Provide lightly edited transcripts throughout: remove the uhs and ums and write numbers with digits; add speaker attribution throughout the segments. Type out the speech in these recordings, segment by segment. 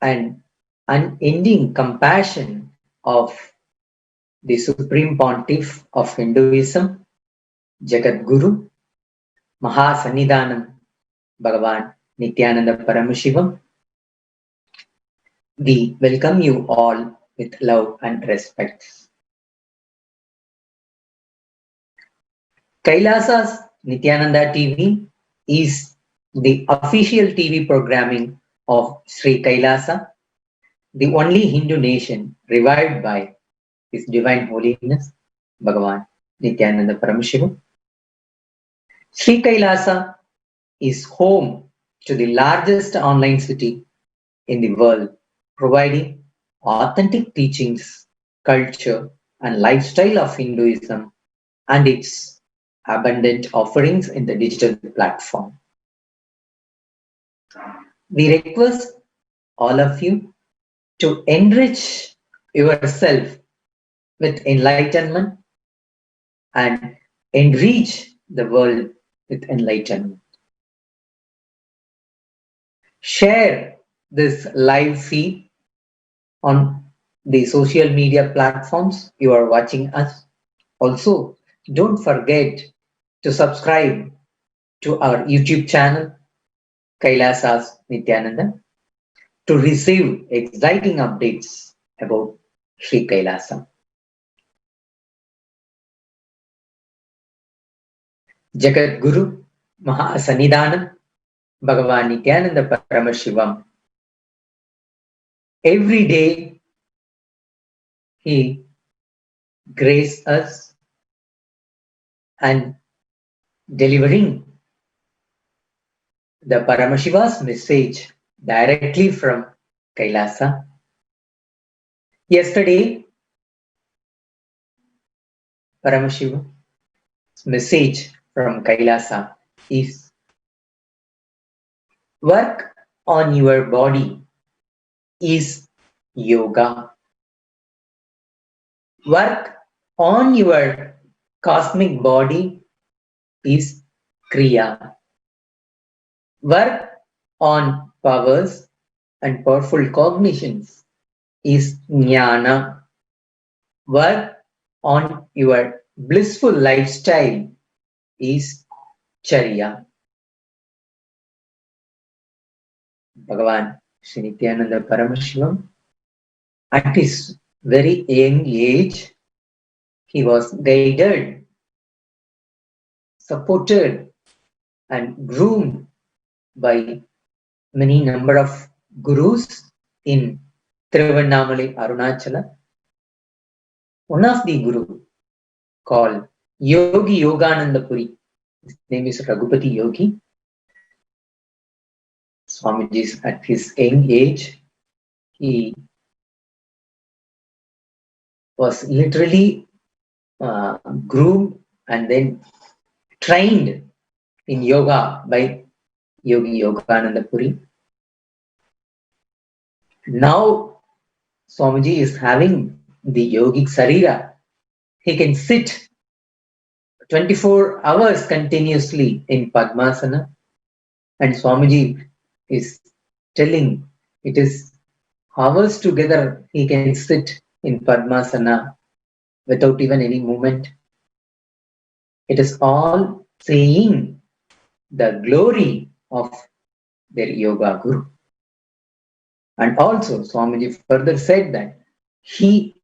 Speaker 1: and unending compassion of the Supreme Pontiff of Hinduism, Jagat Guru, Mahasannidhanam Bhagavan Nithyananda Paramashivam, we welcome you all with love and respect. Kailasa's Nithyananda TV is the official TV programming of Sri Kailasa, the only Hindu nation revived by His Divine Holiness, Bhagavan Nithyananda Paramashivam. Sri Kailasa is home to the largest online city in the world, providing authentic teachings, culture, and lifestyle of Hinduism and its abundant offerings in the digital platform. We request all of you to enrich yourself with enlightenment and enrich the world with enlightenment. Share this live feed on the social media platforms you are watching us. Also, don't forget to subscribe to our YouTube channel, Kailasa's Nithyananda, to receive exciting updates about Sri Kailasa. Jagat Guru Mahasannidhanam Bhagavan Nithyananda Paramashivam. Every day he graces us and delivering the Paramashiva's message directly from Kailasa. Yesterday, Paramashiva's message from Kailasa is: work on your body is yoga. Work on your cosmic body is kriya. Work on powers and powerful cognitions is jnana. Work on your blissful lifestyle is charya. Bhagavan Sri Nithyananda Paramashivam, at his very young age, he was guided, supported, and groomed by many number of gurus in Tiruvannamalai, Arunachala. One of the guru called Yogi Yogananda Puri, his name is Raghupati Yogi. Swamiji, at his young age, he was literally groomed and then trained in yoga by Yogi Yogananda Puri. Now Swamiji is having the yogic sarira. He can sit 24 hours continuously in Padmasana, and Swamiji is telling it is hours together he can sit in Padmasana without even any movement. It is all saying the glory of their yoga guru. And also Swamiji further said that he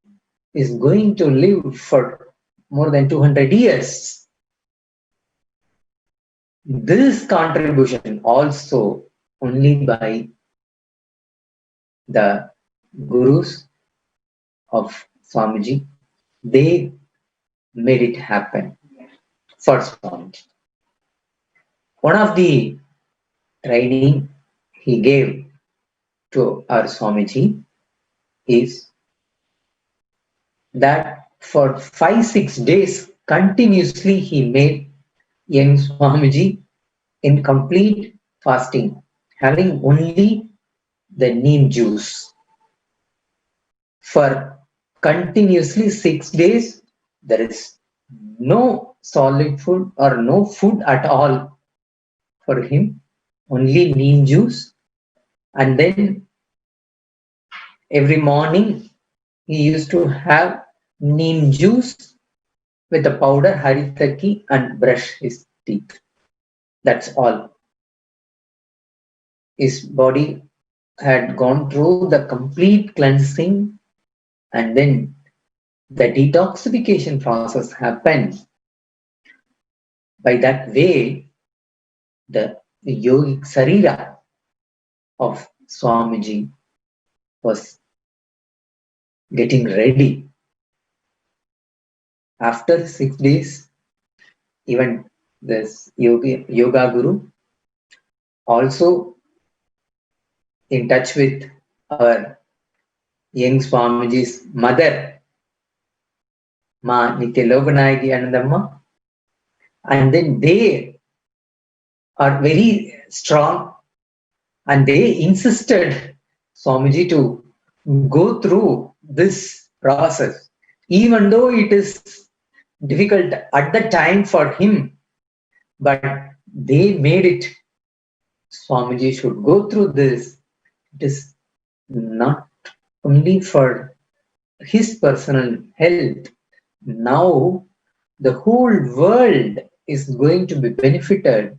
Speaker 1: is going to live for more than 200 years. This contribution also only by the gurus of Swamiji, they made it happen for Swamiji. One of the training he gave to our Swamiji is that for 5-6 days continuously he made young Swamiji in complete fasting, having only the neem juice. For continuously 6 days, there is no solid food or no food at all for him, only neem juice. And then Every morning he used to have neem juice with a powder, haritaki, and brush his teeth. That's all. His body had gone through the complete cleansing, and then the detoxification process happened. By that way, the yogic sarira of Swamiji was getting ready. After 6 days, even this yoga guru also in touch with our young Swamiji's mother, Ma Nithya Anandamma, and then they are very strong and they insisted Swamiji to go through this process, even though it is difficult at the time for him, but they made it. Swamiji should go through this. It is not only for his personal health. Now the whole world is going to be benefited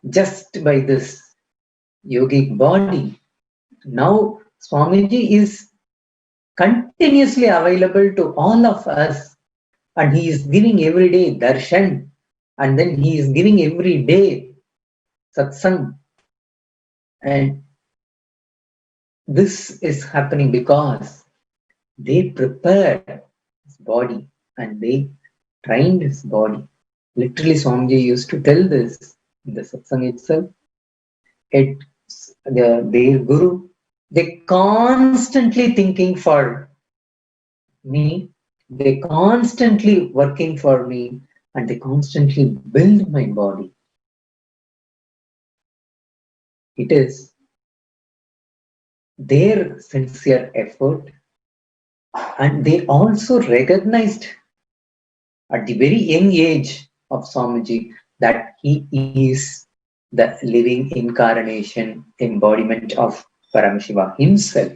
Speaker 1: just by this yogic body. Now Swamiji is continuously available to all of us, and he is giving every day darshan, and then he is giving every day satsang. And this is happening because they prepared his body and they trained his body. Literally, Swamiji used to tell this in the satsang itself. Their guru, they constantly thinking for me, they constantly working for me, and they constantly build my body. It is their sincere effort, and they also recognized at the very young age of Swamiji that he is the living incarnation, embodiment of Paramashiva himself.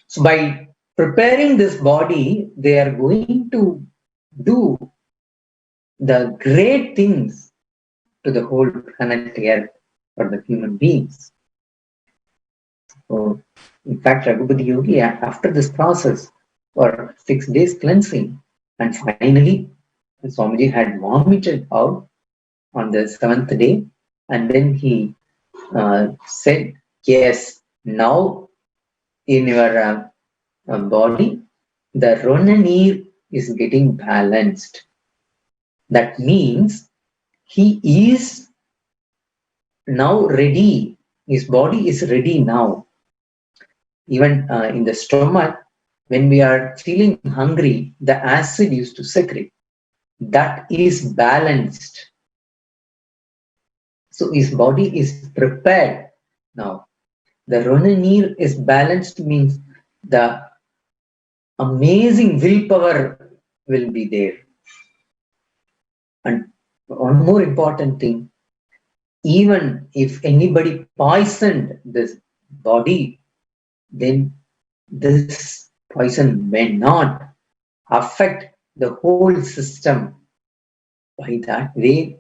Speaker 1: So by preparing this body, they are going to do the great things to the whole planet Earth for the human beings. So, in fact, Raghupati Yogi, after this process for 6 days cleansing, and finally Swamiji had vomited out on the 7th day, and then he said, yes, now in your body, the Ronaneer is getting balanced. That means he is now ready. His body is ready now. Even in the stomach, when we are feeling hungry, the acid used to secrete. That is balanced. So his body is prepared now. The Ronaneer is balanced means the amazing willpower will be there. And one more important thing, even if anybody poisoned this body, then this poison may not affect the whole system. By that way,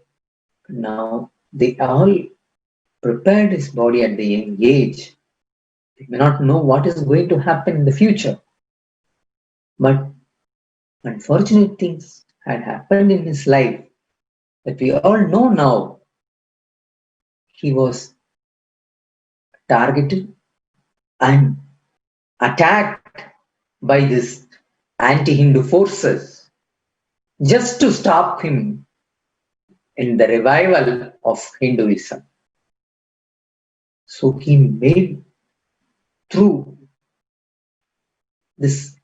Speaker 1: now they all prepared his body at the young age. They may not know what is going to happen in the future, but unfortunate things had happened in his life that we all know now. He was targeted and attacked by these anti-Hindu forces just to stop him in the revival of Hinduism. So he made through this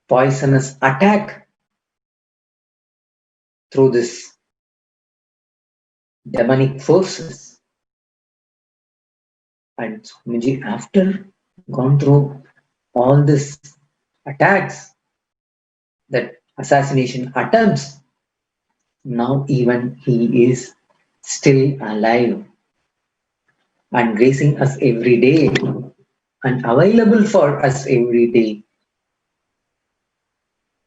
Speaker 1: poisonous attack, through this demonic forces. And Swamiji, after gone through all these attacks, that assassination attempts, now even he is still alive and gracing us every day and available for us every day.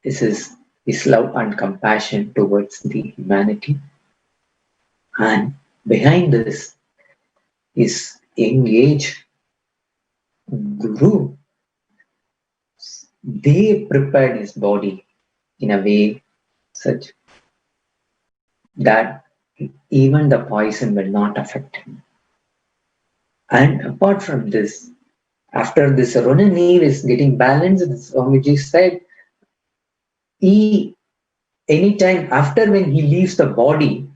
Speaker 1: This is his love and compassion towards the humanity. And behind this is young age Guru. They prepared his body in a way such that even the poison will not affect him. And apart from this, after this Ronan Eve is getting balanced, Swamiji said, anytime after when he leaves the body,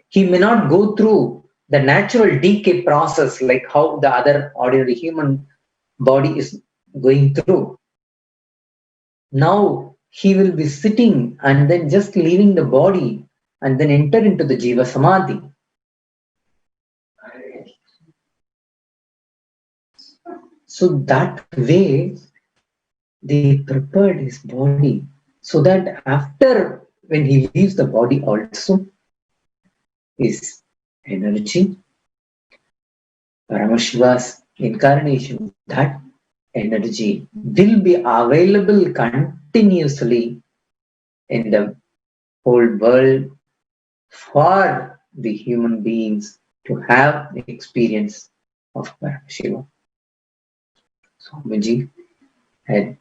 Speaker 1: he may not go through the natural decay process like how the other ordinary human body is going through. Now he will be sitting and then just leaving the body and then enter into the Jiva Samadhi. So that way they prepared his body so that after when he leaves the body also his energy, Paramashiva's incarnation, that energy will be available continuously in the whole world for the human beings to have the experience of Paramashiva. Swamiji had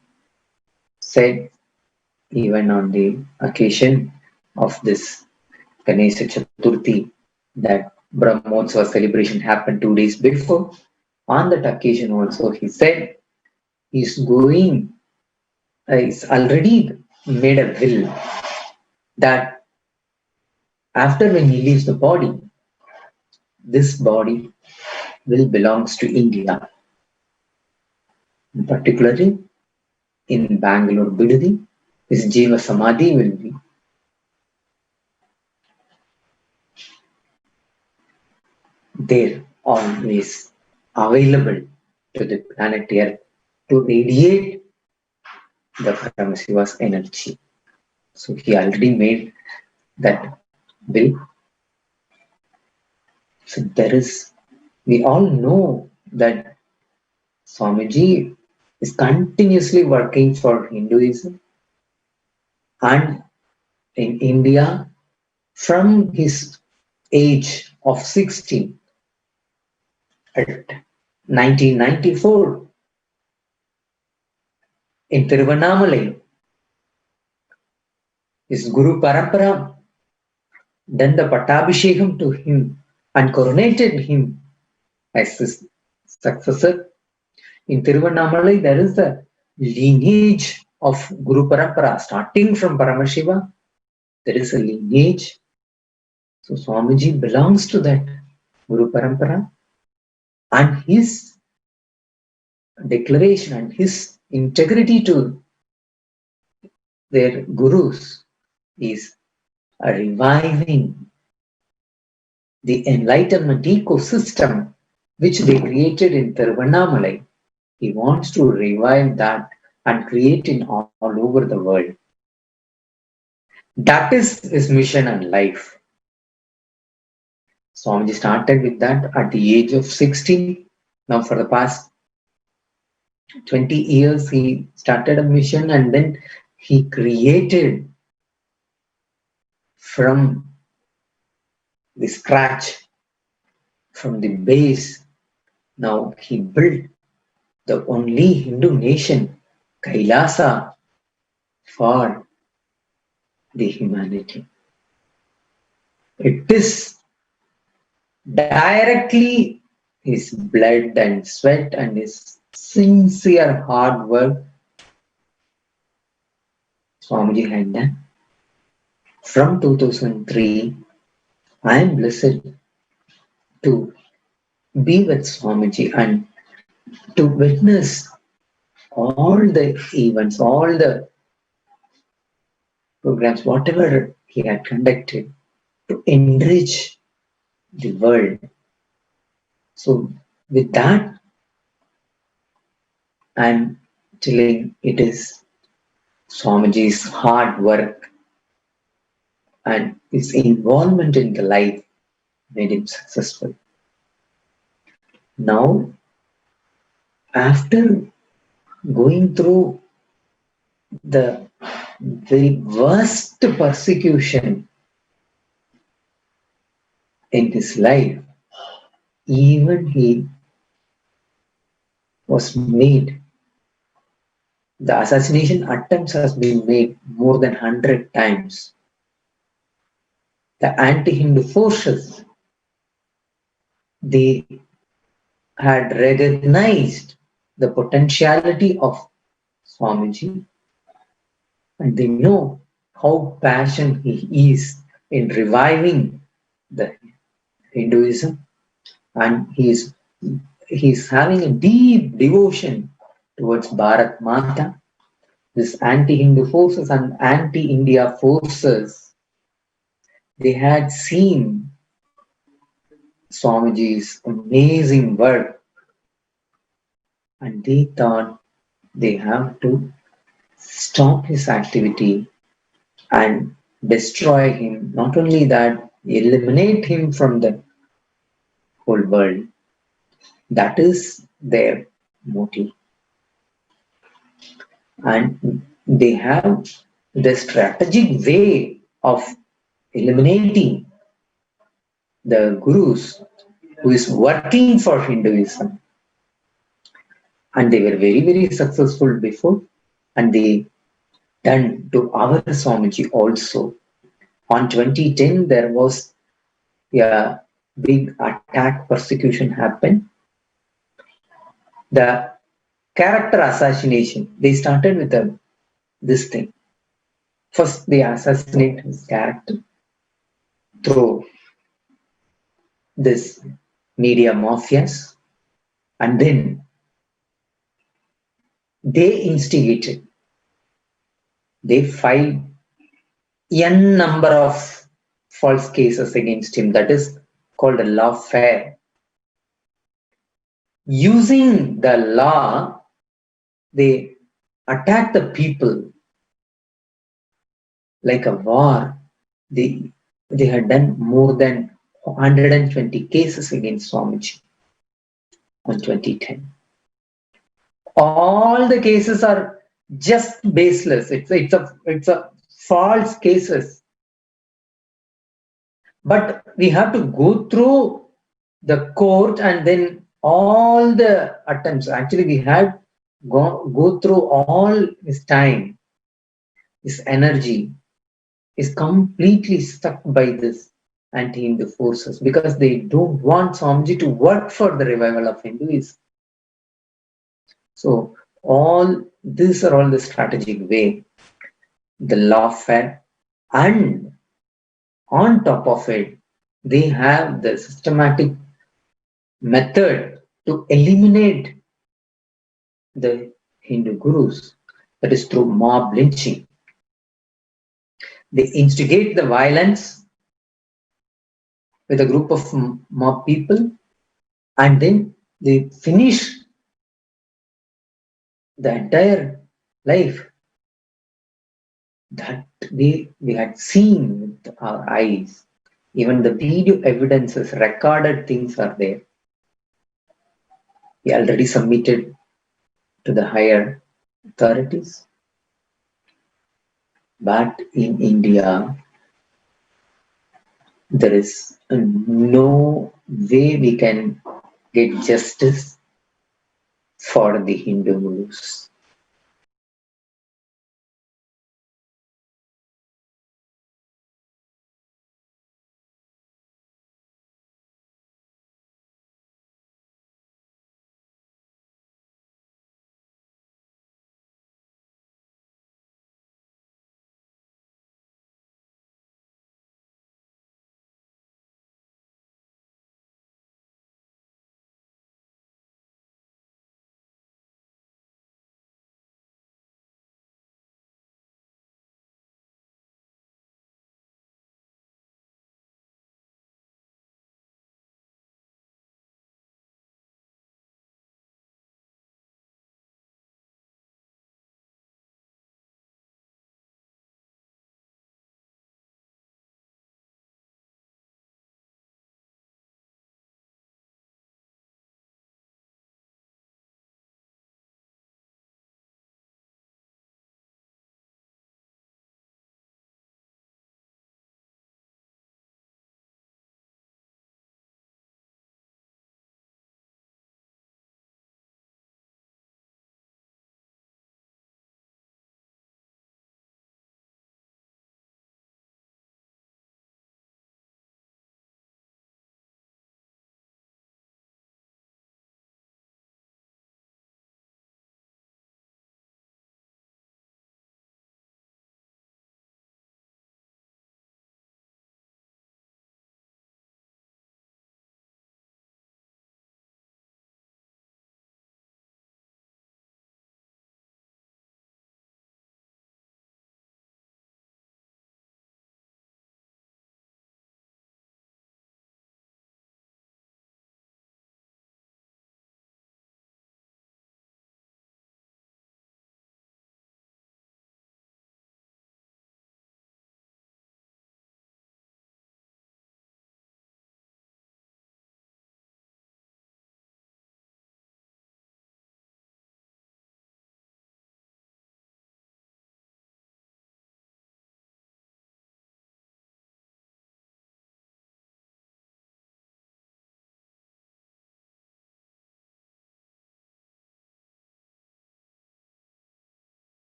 Speaker 1: said even on the occasion of this Ganesha Chaturthi that Brahmotsava celebration happened 2 days before. On that occasion also he said he's going, he's already made a will that after when he leaves the body, this body will belongs to India. Particularly in Bangalore Bidadi, his Jiva Samadhi will be there, always available to the planet Earth to radiate the Paramashiva's energy. So he already made that will. So there is, we all know that Swamiji is continuously working for Hinduism and in India from his age of 16 at 1994 in Tiruvannamalai. His Guru Parampara done the Pattabhishekam to him and coronated him as his successor. In Tiruvannamalai, there is the lineage of Guru Parampara starting from Paramashiva. There is a lineage. So Swamiji belongs to that Guru Parampara, and his declaration and his integrity to their gurus is reviving the enlightenment ecosystem which they created in Tiruvannamalai. He wants to revive that and create it all over the world. That is his mission and life. Swamiji started with that at the age of 16. Now for the past 20 years he started a mission and then he created from the scratch, from the base. Now he built the only Hindu nation, KAILASA, for the humanity. It is directly his blood and sweat and his sincere hard work Swamiji had done. From 2003, I am blessed to be with Swamiji and to witness all the events, all the programs, whatever he had conducted to enrich the world. So with that, I'm telling it is Swamiji's hard work and his involvement in the life made him successful. Now, after going through the very worst persecution in his life, even he was made, the assassination attempts has been made more than 100 times. The anti-Hindu forces, they had recognized the potentiality of Swamiji, and they know how passionate he is in reviving the Hinduism, and he's having a deep devotion towards Bharat Mata. This anti-Hindu forces and anti-India forces, they had seen Swamiji's amazing work, and they thought they have to stop his activity and destroy him. Not only that, eliminate him from the whole world. That is their motive. And they have the strategic way of eliminating the gurus who is working for Hinduism. And they were very, very successful before, and they done to our Swamiji also. On 2010, there was a big attack, persecution happened. The character assassination, they started with this thing. First, they assassinate his character through this media mafias, and then they instigated. They filed n number of false cases against him. That is called a lawfare. Using the law, they attack the people like a war. They had done more than 120 cases against Swamiji on 2010. All the cases are just baseless. It's a false cases. But we have to go through the court, and then all the attempts. Actually, we had go through all his time, his energy is completely stuck by this anti-Hindu forces, because they don't want Swamiji to work for the revival of Hinduism. So all these are all the strategic way, the lawfare, and on top of it, they have the systematic method to eliminate the Hindu gurus, that is through mob lynching. They instigate the violence with a group of mob people, and then they finish the entire life. That we had seen with our eyes. Even the video evidences, recorded things are there. We already submitted to the higher authorities. But in India, there is no way we can get justice for the Hindu gurus.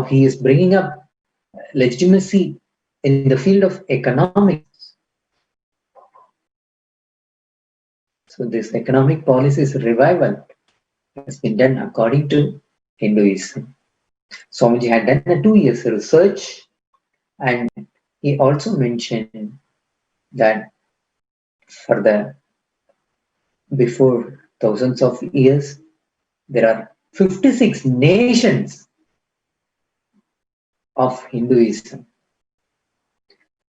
Speaker 1: Now he is bringing up legitimacy in the field of economics. So this economic policies revival has been done according to Hinduism. Swamiji had done a 2 years research, and he also mentioned that for the before thousands of years, there are 56 nations of Hinduism,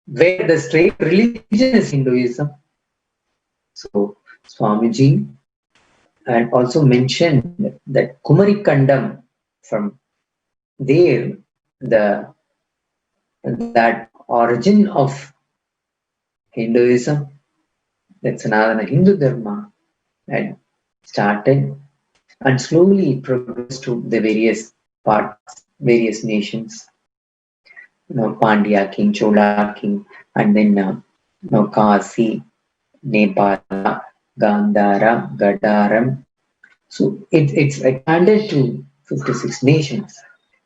Speaker 1: where the state religion is Hinduism. So Swamiji and also mentioned that Kumarikandam, from there that origin of Hinduism, that Sanatana Hindu Dharma, had started, and slowly progressed to the various parts, various nations. Pandya king, Chola king, and then Kasi, Nepal, Gandhara, Gadaram. So it's expanded to 56 nations.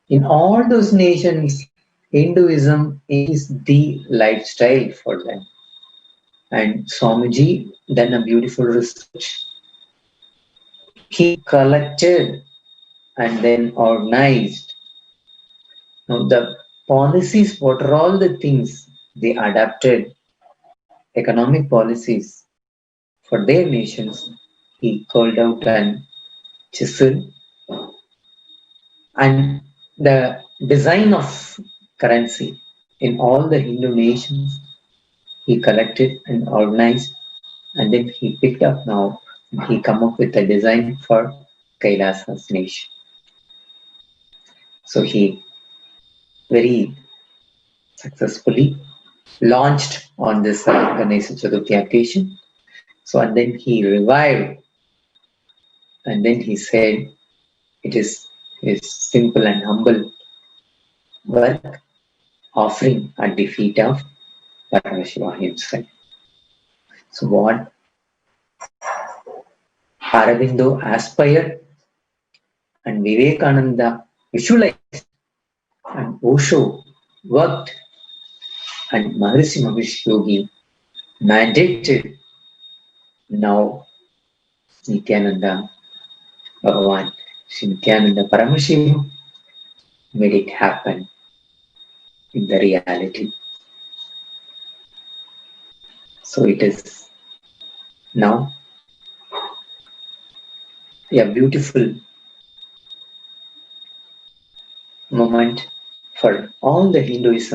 Speaker 1: In all those nations, Hinduism is the lifestyle for them. And Swamiji done a beautiful research. He collected and then organized the policies. What are all the things they adapted, economic policies for their nations? He called out and chiseled, and the design of currency in all the Hindu nations he collected and organized, and then he picked up now, he come up with a design for Kailasa's nation. So he very successfully launched on this Ganesha Chaturthi occasion. So and then he revived, and then he said it is his simple and humble work offering at the feet of Paramashivoham himself. So what Aurobindo aspired and Vivekananda visualized and Osho worked and Maharishi Mahesh Yogi mandated, now Nithyananda Bhagavan Sri Nithyananda Paramashivam made it happen in the reality. So it is now a beautiful moment for all the Hindus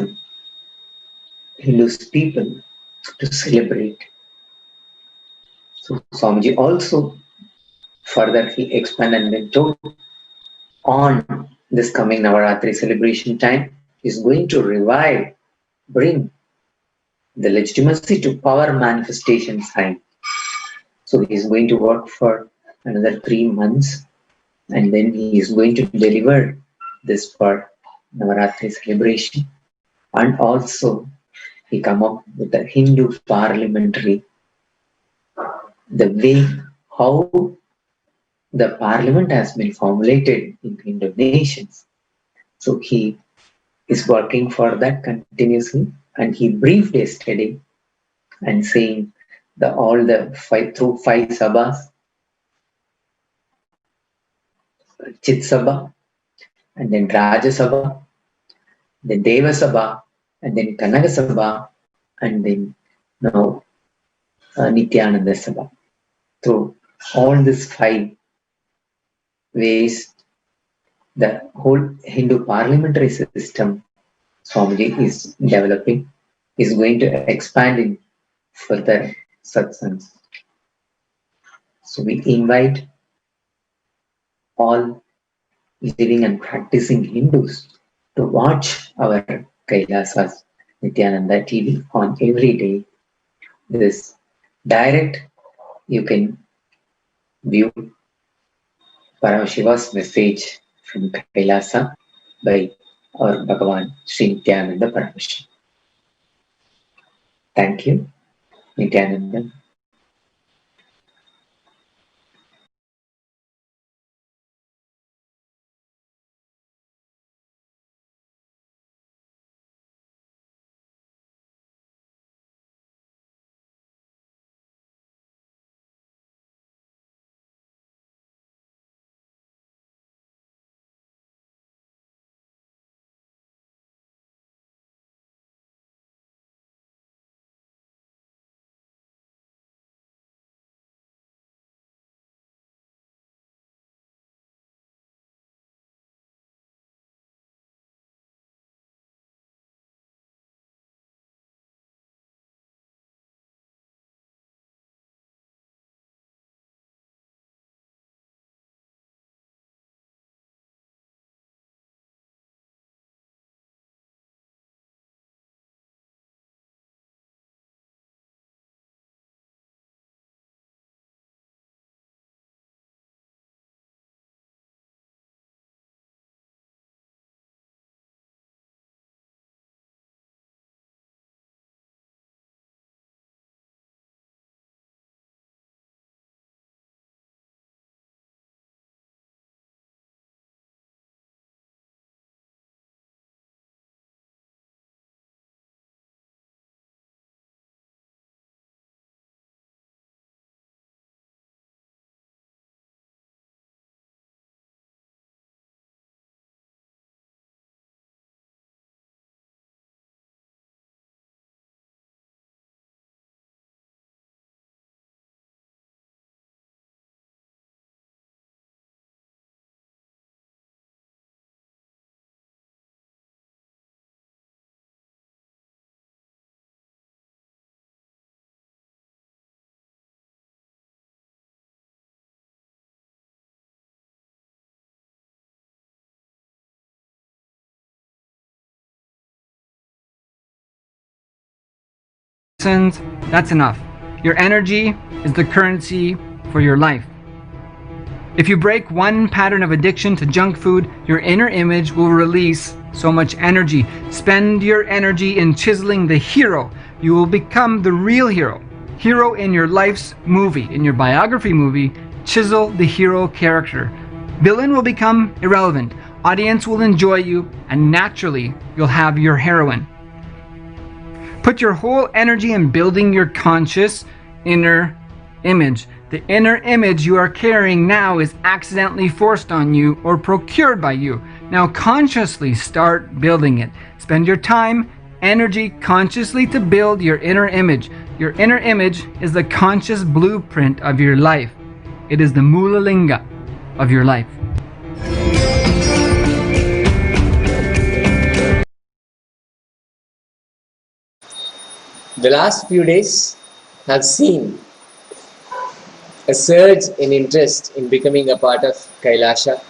Speaker 1: people to celebrate. So Swamiji also further he expanded and told on this coming Navaratri celebration time is going to revive, bring the legitimacy to power manifestation sign. So he is going to work for another 3 months, and then he is going to deliver this for Navaratri celebration. And also he come up with the Hindu parliamentary, the way how the parliament has been formulated in Hindu nations. So he is working for that continuously, and he briefed yesterday and saying all the through five sabhas, Chit Sabha, and then Raja Sabha, then Deva Sabha, and then Kanaga Sabha, and then now Nithyananda Sabha. Through all these 5 ways, the whole Hindu parliamentary system Swamiji is developing, is going to expand in further satsangs. So we invite all living and practicing Hindus to watch our Kailasa's Nithyananda TV on every day. This direct, you can view Paramashiva's message from Kailasa by our Bhagavan Sri Nithyananda Paramashivam. Thank you, Nithyananda.
Speaker 2: toxins, that's enough. Your energy is the currency for your life. If you break one pattern of addiction to junk food, your inner image will release so much energy. Spend your energy in chiseling the hero. You will become the real hero. Hero in your life's movie, in your biography movie, chisel the hero character. Villain will become irrelevant. Audience will enjoy you, and naturally, you'll have your heroine. Put your whole energy in building your conscious inner image. The inner image you are carrying now is accidentally forced on you or procured by you. Now consciously start building it. Spend your time, energy consciously to build your inner image. Your inner image is the conscious blueprint of your life. It is the Mula Linga of your life.
Speaker 3: The last few days have seen a surge in interest in becoming a part of KAILASA,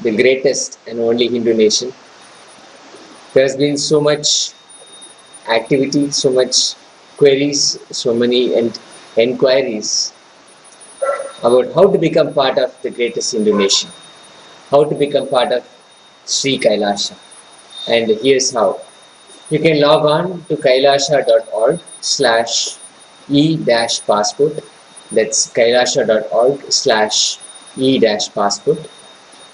Speaker 3: the greatest and only Hindu nation. There has been so much activity, so much queries, so many enquiries about how to become part of the greatest Hindu nation, how to become part of Sri KAILASA. And here's how. You can log on to kailasa.org/e-passport. That's kailasa.org/e-passport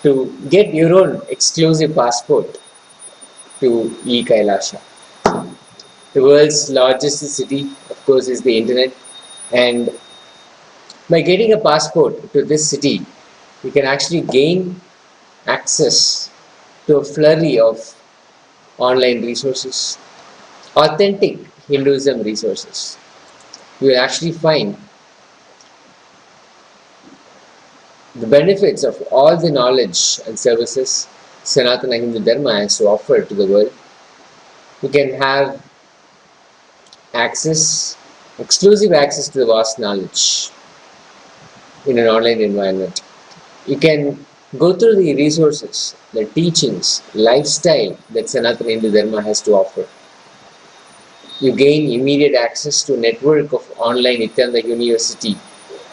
Speaker 3: to get your own exclusive passport to e-Kailasa. The world's largest city, of course, is the internet, and by getting a passport to this city, you can actually gain access to a flurry of online resources, authentic Hinduism resources. You will actually find the benefits of all the knowledge and services Sanatana Hindu Dharma has to offer to the world. You can have access, exclusive access to the vast knowledge in an online environment. You can go through the resources, the teachings, lifestyle that Sanatana Hindu Dharma has to offer. You gain immediate access to a network of online Nithyananda University,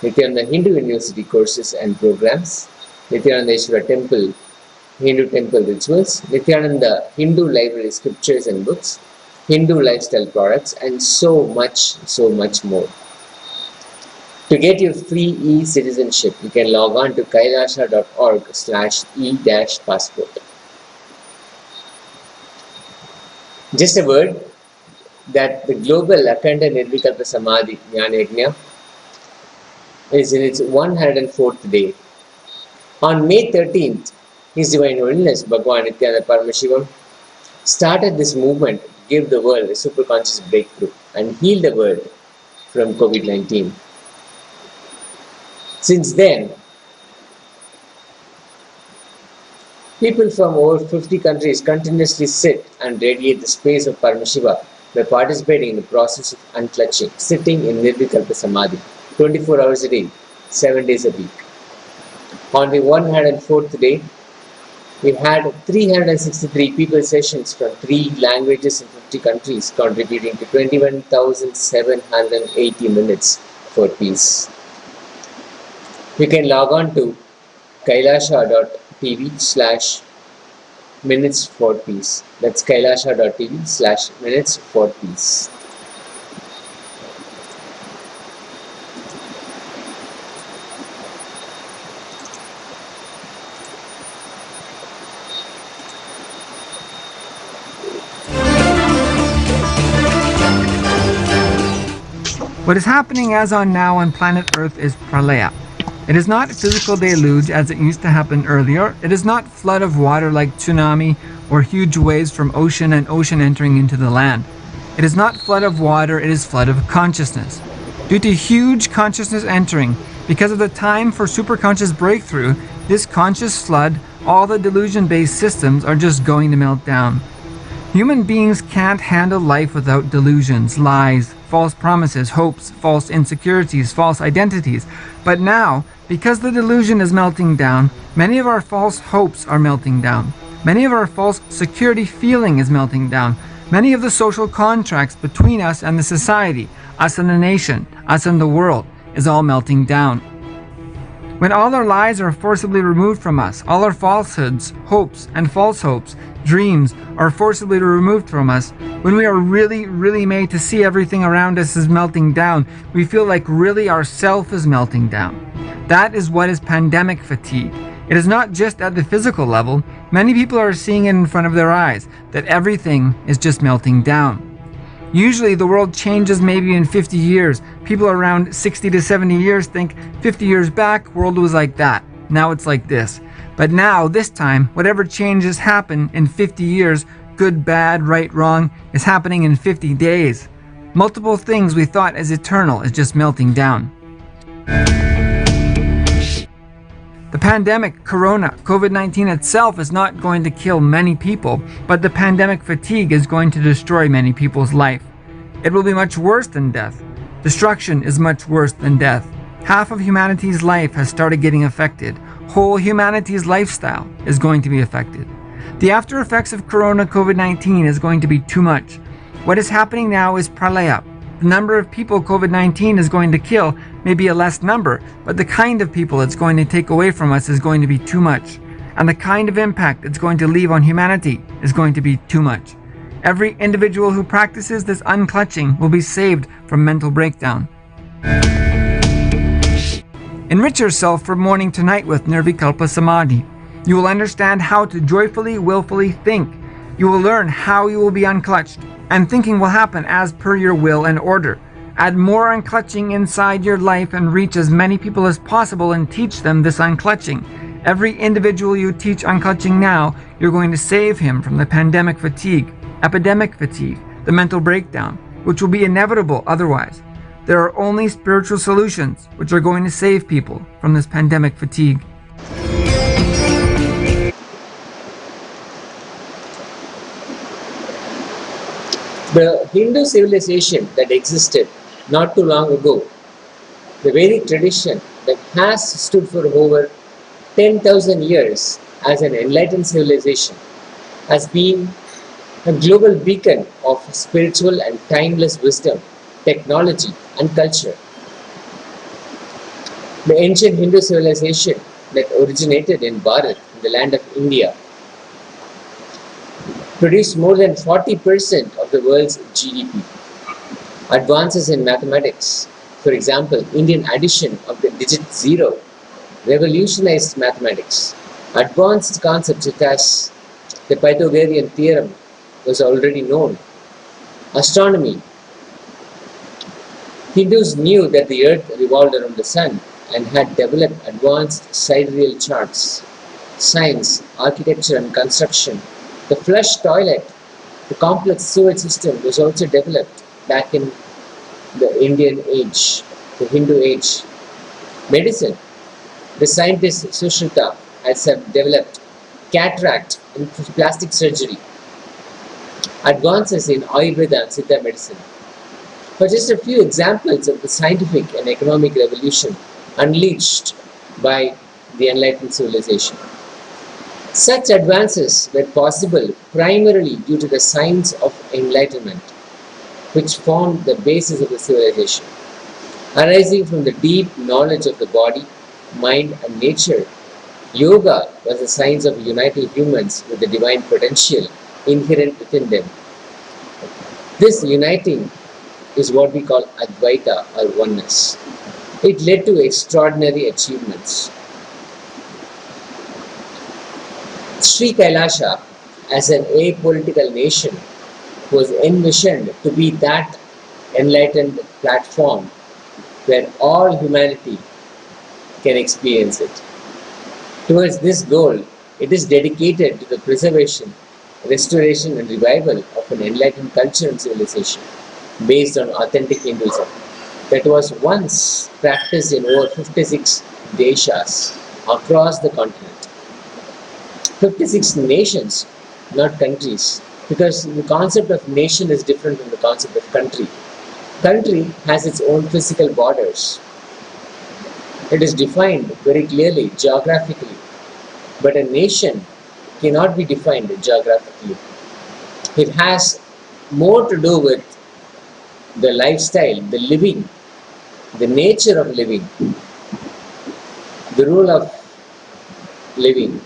Speaker 3: Nithyananda Hindu University courses and programs, Nithyanandeshwara Temple, Hindu temple rituals, Nithyananda Hindu library scriptures and books, Hindu lifestyle products, and so much more. To get your free e-citizenship, you can log on to kailasa.org/e-passport. Just a word that the global Akhanda Nirvikalpa Samadhi Jnana Yajna is in its 104th day. On May 13th, His Divine Holiness Bhagwan Nithyananda Paramashivam started this movement to give the world a superconscious breakthrough and heal the world from COVID-19. Since then, people from over 50 countries continuously sit and radiate the space of Paramashiva by participating in the process of unclutching, sitting in Nirvikalpa Samadhi, 24 hours a day, 7 days a week. On the 104th day, we had 363 people sessions from 3 languages in 50 countries, contributing to 21,780 minutes for peace. You can log on to kailasa.tv/minutes for peace. That's kailasa.tv/minutes for peace.
Speaker 2: What is happening as on now on planet Earth is Pralaya. It is not physical deluge as it used to happen earlier. It is not flood of water like tsunami or huge waves from ocean and ocean entering into the land. It is not flood of water, it is flood of consciousness. Due to huge consciousness entering, because of the time for superconscious breakthrough, this conscious flood, all the delusion-based systems are just going to melt down. Human beings can't handle life without delusions, lies, false promises, hopes, false insecurities, false identities. But now, because the delusion is melting down, many of our false hopes are melting down. Many of our false security feeling is melting down. Many of the social contracts between us and the society, us and the nation, us and the world, is all melting down. When all our lies are forcibly removed from us, all our falsehoods, hopes, and false hopes, dreams are forcibly removed from us, when we are really made to see everything around us is melting down, we feel like really our self is melting down. That is what is pandemic fatigue. It is not just at the physical level. Many people are seeing it in front of their eyes, that everything is just melting down. Usually the world changes maybe in 50 years. People around 60 to 70 years think 50 years back, world was like that. Now it's like this. But now, this time, whatever changes happen in 50 years, good, bad, right, wrong, is happening in 50 days. Multiple things we thought as eternal is just melting down. The pandemic, Corona, COVID-19 itself is not going to kill many people, but the pandemic fatigue is going to destroy many people's life. It will be much worse than death. Destruction is much worse than death. Half of humanity's life has started getting affected. Whole humanity's lifestyle is going to be affected. The after effects of Corona COVID-19 is going to be too much. What is happening now is PRALAYA. The number of people COVID-19 is going to kill may be a less number, but the kind of people it's going to take away from us is going to be too much. And the kind of impact it's going to leave on humanity is going to be too much. Every individual who practices this unclutching will be saved from mental breakdown. Enrich yourself from morning to night with NIRVIKALPA Samadhi. You will understand how to joyfully, willfully think. You will learn how you will be unclutched, and thinking will happen as per your will and order. Add more unclutching inside your life and reach as many people as possible and teach them this unclutching. Every individual you teach unclutching now, you're going to save him from the pandemic fatigue, epidemic fatigue, the mental breakdown, which will be inevitable otherwise. There are only spiritual solutions which are going to save people from this pandemic fatigue.
Speaker 3: The Hindu civilization that existed not too long ago, the Vedic tradition that has stood for over 10,000 years as an enlightened civilization, has been a global beacon of spiritual and timeless wisdom, technology, and culture. The ancient Hindu civilization that originated in Bharat, in the land of India, produced more than 40% of the world's GDP. Advances in mathematics, for example, Indian addition of the digit 0, revolutionized mathematics. Advanced concepts such as the Pythagorean theorem was already known. Astronomy. Hindus knew that the earth revolved around the sun and had developed advanced sidereal charts. Science, architecture and construction. The flush toilet, the complex sewage system was also developed back in the Indian age, the Hindu age. Medicine, the scientist Sushruta has developed cataract and plastic surgery. Advances in Ayurveda and Siddha medicine. For just a few examples of the scientific and economic revolution unleashed by the enlightened civilization. Such advances were possible primarily due to the science of enlightenment, which formed the basis of the civilization. Arising from the deep knowledge of the body, mind and nature, yoga was the science of uniting humans with the divine potential inherent within them. This uniting is what we call Advaita or oneness. It led to extraordinary achievements. Sri KAILASA, as an apolitical nation, was envisioned to be that enlightened platform where all humanity can experience it. Towards this goal, it is dedicated to the preservation, restoration and revival of an enlightened culture and civilization based on authentic Hinduism that was once practiced in over 56 deshas across the continent. 56 nations, not countries, because the concept of nation is different from the concept of country. Country has its own physical borders. It is defined very clearly geographically, but a nation cannot be defined geographically. It has more to do with the lifestyle, the living, the nature of living, the rule of living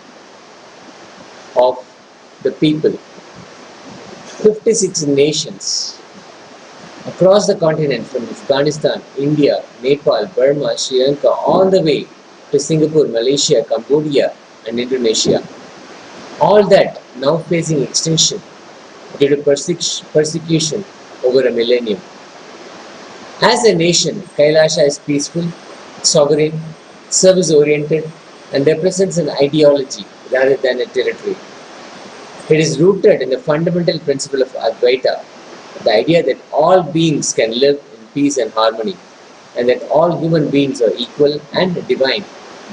Speaker 3: of the people. 56 nations across the continent, from Afghanistan, India, Nepal, Burma, Sri Lanka, all the way to Singapore, Malaysia, Cambodia, and Indonesia. All that now facing extinction due to persecution over a millennium. As a nation, Kailasa is peaceful, sovereign, service-oriented, and represents an ideology rather than a territory. It is rooted in the fundamental principle of Advaita, the idea that all beings can live in peace and harmony, and that all human beings are equal and divine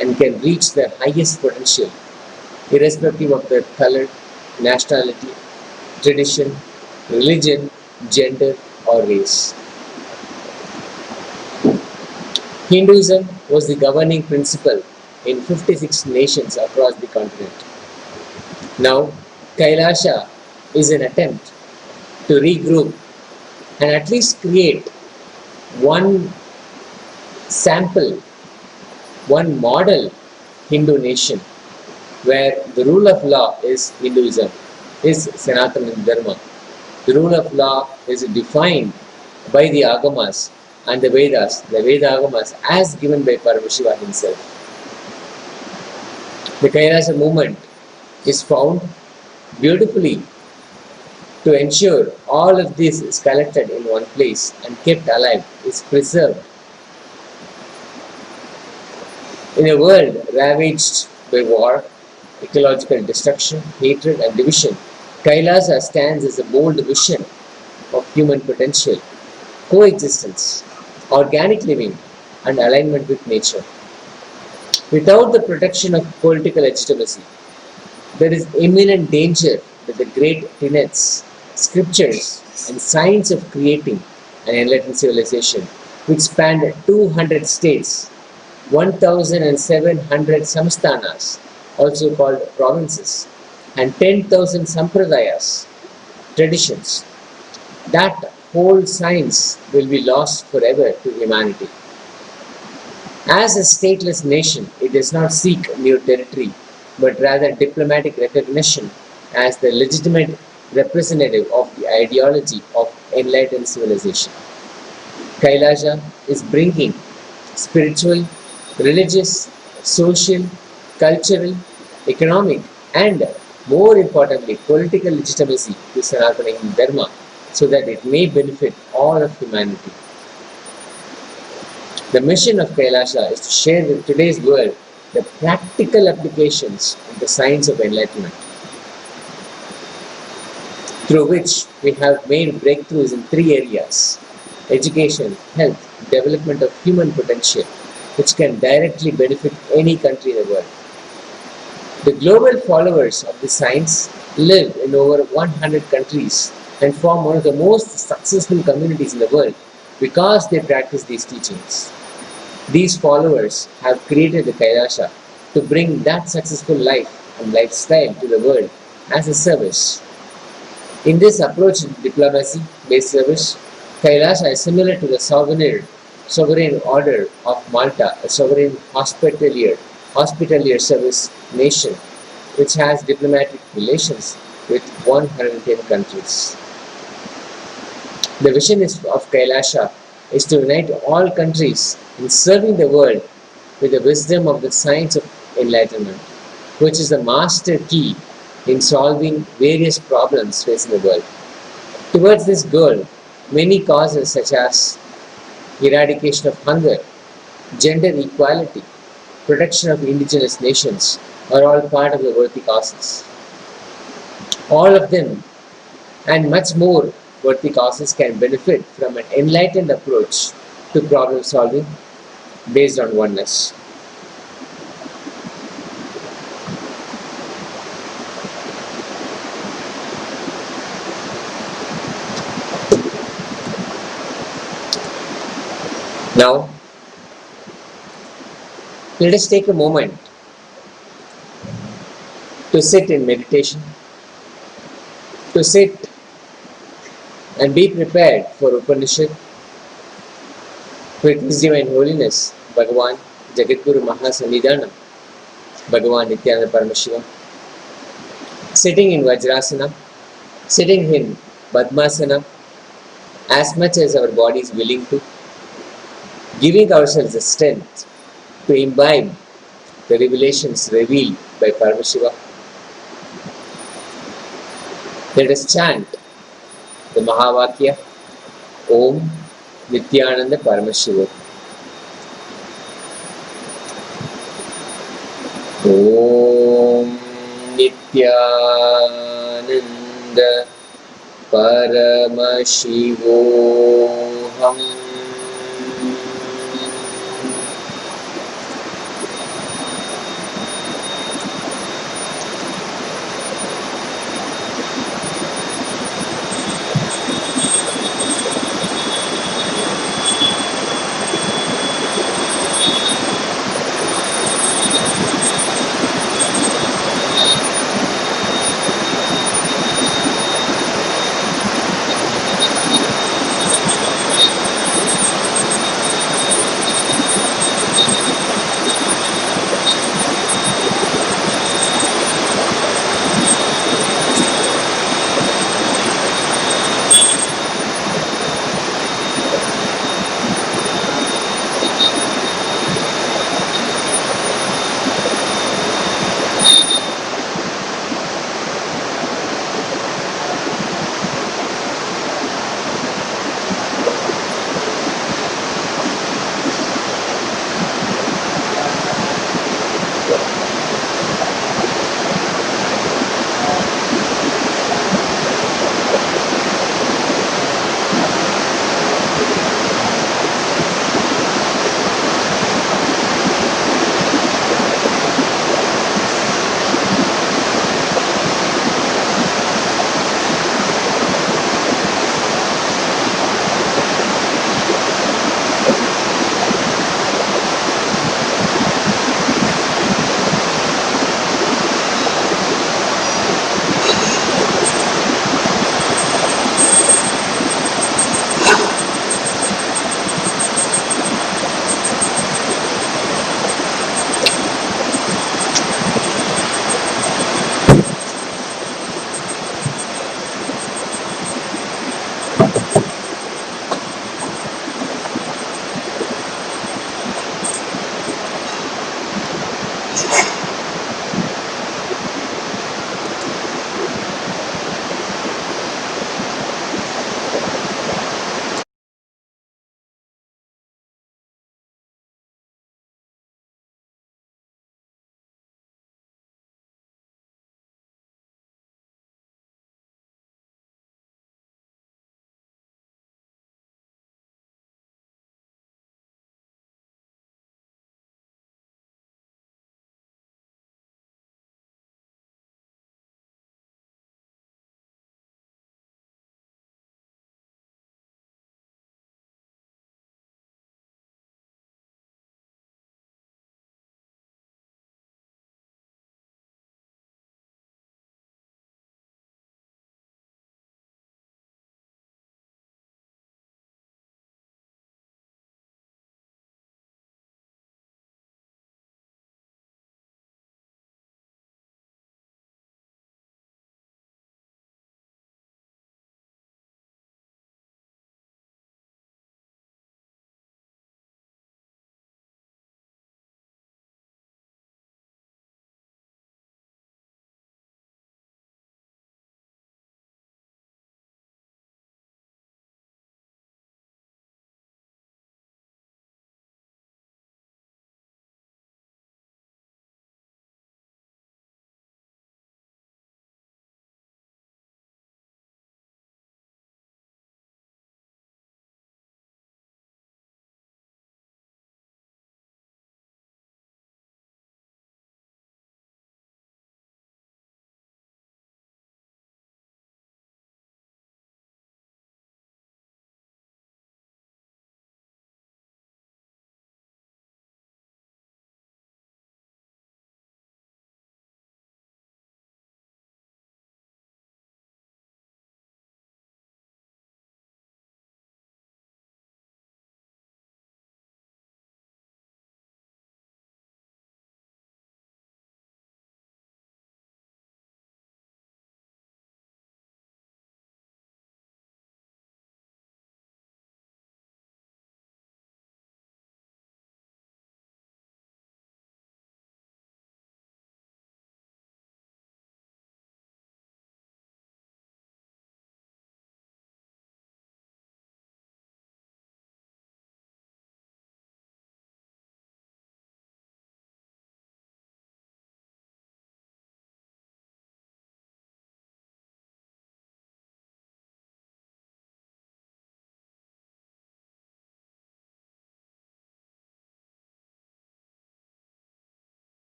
Speaker 3: and can reach their highest potential, irrespective of their color, nationality, tradition, religion, gender, or race. Hinduism was the governing principle in 56 nations across the continent. Now, Kailasa is an attempt to regroup and at least create one sample, one model Hindu nation where the rule of law is Hinduism, is Sanatana Dharma. The rule of law is defined by the Agamas and the Vedas, the Veda Agamas, as given by Paramashiva himself. The Kailasa movement is found beautifully to ensure all of this is collected in one place and kept alive, is preserved. In a world ravaged by war, ecological destruction, hatred, and division, Kailasa stands as a bold vision of human potential, coexistence, organic living, and alignment with nature. Without the protection of political legitimacy, there is imminent danger that the great tenets, scriptures, and science of creating an enlightened civilization, which spanned 200 states, 1,700 samsthanas, also called provinces, and 10,000 sampradayas, traditions, that whole science will be lost forever to humanity. As a stateless nation, it does not seek new territory, but rather diplomatic recognition as the legitimate representative of the ideology of enlightened civilization. Kailasa is bringing spiritual, religious, social, cultural, economic, and more importantly, political legitimacy to Sanatana Hindu Dharma, so that it may benefit all of humanity. The mission of Kailasa is to share with today's world the practical applications of the science of enlightenment, through which we have made breakthroughs in 3 areas: education, health, development of human potential, which can directly benefit any country in the world. The global followers of this science live in over 100 countries and form one of the most successful communities in the world because they practice these teachings. These followers have created the Kailasa to bring that successful life and lifestyle to the world as a service. In this approach to diplomacy-based service, Kailasa is similar to the sovereign order of Malta, a sovereign hospitalier service nation, which has diplomatic relations with 110 countries. The vision of Kailasa is to unite all countries in serving the world with the wisdom of the science of enlightenment, which is the master key in solving various problems facing the world. Towards this goal, many causes such as eradication of hunger, gender equality, protection of indigenous nations are all part of the worthy causes. All of them and much more worthy causes can benefit from an enlightened approach to problem solving based on oneness. Now, let us take a moment to sit in meditation, to sit and be prepared for Upanishad with His Divine Holiness, Bhagavan Jagadguru Mahasanidhanam, Bhagavan Nithyananda Paramashivam, sitting in Vajrasana, sitting in Padmasana, as much as our body is willing to, giving ourselves the strength to imbibe the revelations revealed by Paramashiva. Let us chant the Mahavakya, Om Nithyananda Paramashivoham. Om Nithyananda Paramashivoham.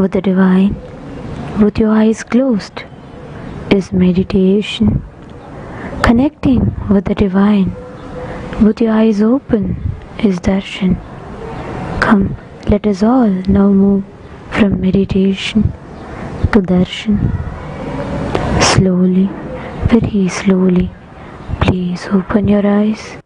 Speaker 4: with the divine with your eyes closed is meditation. Connecting with the divine with your eyes open is darshan. Come, let us all now move from meditation to darshan. Slowly, very slowly, please open your eyes.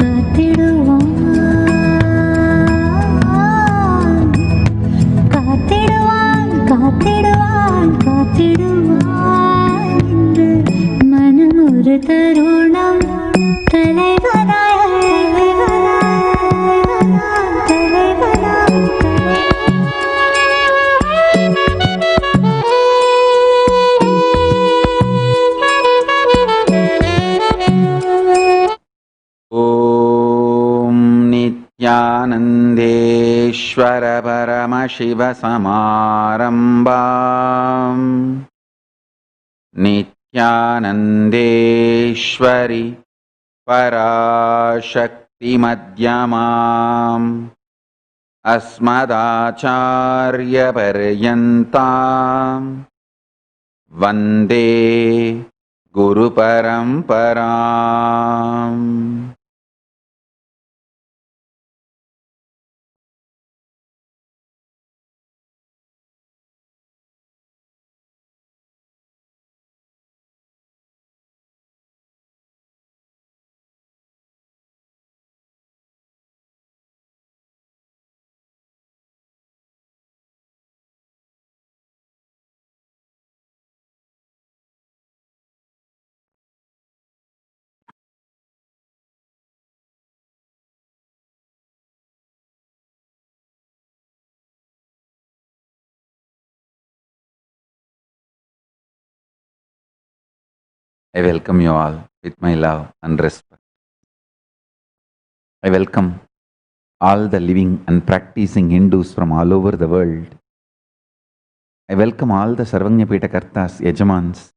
Speaker 4: காத்திடுவான்
Speaker 5: Paramashivasamārambām Nithyanandeshwari Parashakti Madhyamām Asmadacharya Paryantam Vande Guru Paramparam. I welcome you all with my love and respect. I welcome all the living and practicing Hindus from all over the world. I welcome all the Sarvanyapeta Kartas, Yajamans,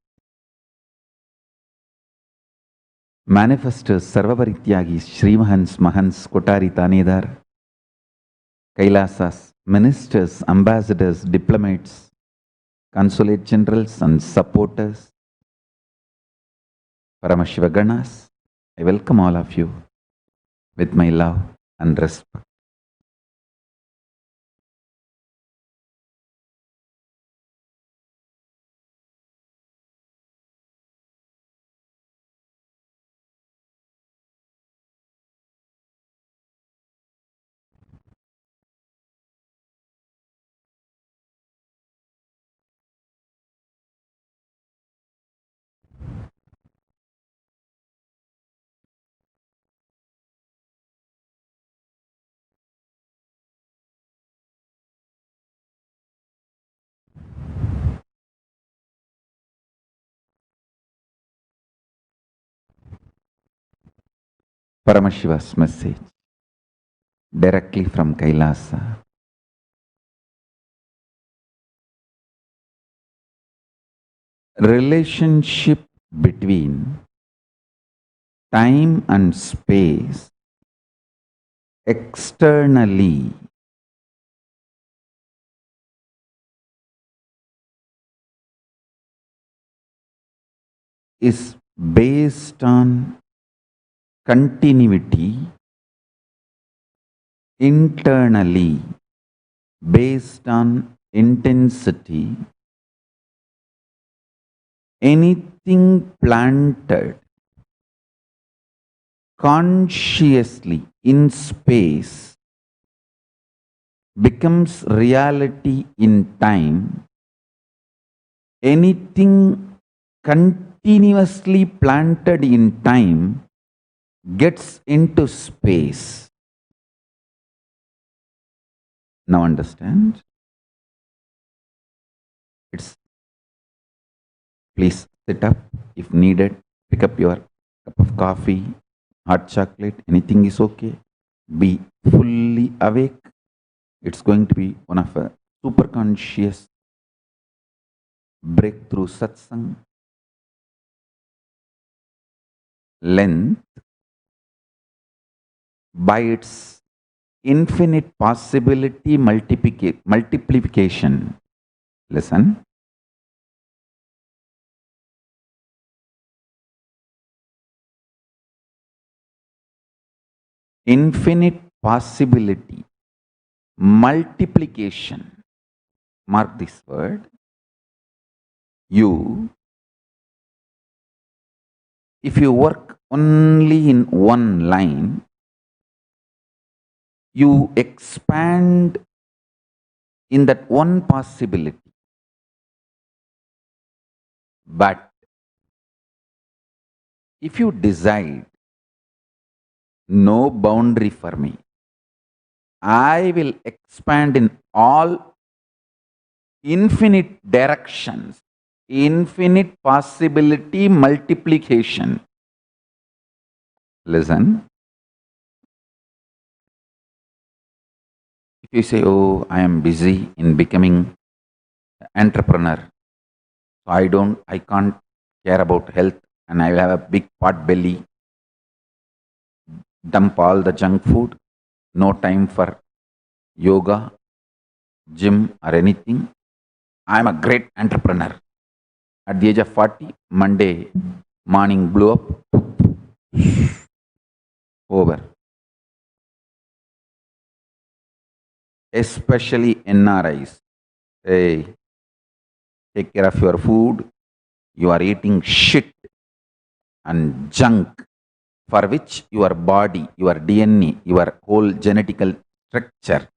Speaker 5: manifestors, Sarvaparityagis, Srimahans, Mahans, Kotari, Tanedar, Kailasas, ministers, ambassadors, diplomats, consulate generals and supporters, Paramashivoham. I welcome all of you with my love and respect. Paramashiva's message directly from Kailasa. Relationship between time and space externally is based on continuity, internally based on intensity. Anything planted consciously in space becomes reality in time. Anything continuously planted in time gets into space. Now understand? Please sit up if needed. Pick up your cup of coffee, hot chocolate, anything is okay. Be fully awake. It's going to be one of a super conscious breakthrough satsang. Length, by its infinite possibility multiplication. Listen. Infinite possibility multiplication. Mark this word. If you work only in one line, you expand in that one possibility. But if you decide, no boundary for me, I will expand in all infinite directions, infinite possibility multiplication. Listen. If you say, oh, I am busy in becoming an entrepreneur, so I can't care about health and I will have a big pot belly, dump all the junk food, no time for yoga, gym or anything. I am a great entrepreneur. At the age of 40, Monday morning blew up, over. Especially NRIs. Hey, take care of your food. You are eating shit and junk for which your body, your DNA, your whole genetical structure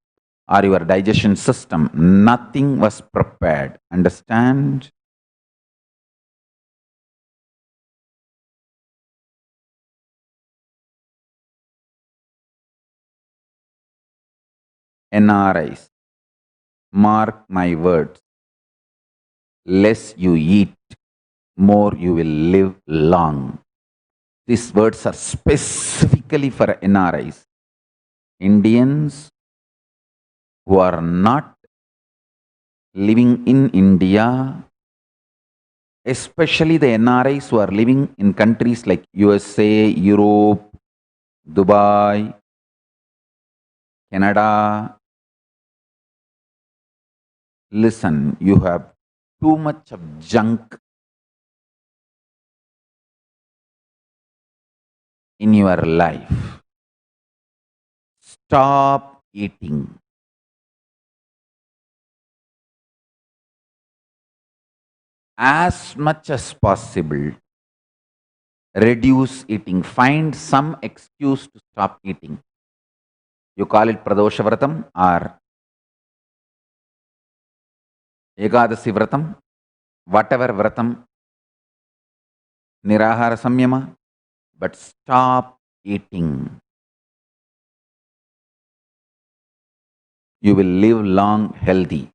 Speaker 5: or your digestion system, nothing was prepared. Understand? NRIs, mark my words, less you eat, more you will live long. These words are specifically for NRIs, Indians who are not living in India, especially the NRIs who are living in countries like USA, Europe, Dubai, Canada. Listen, you have too much of junk in your life. Stop eating. As much as possible, reduce eating. Find some excuse to stop eating. You call it Pradosha Vratam or Ekadasi Vratam, whatever Vratam, Nirahara Samyama, but stop eating. You will live long, healthy.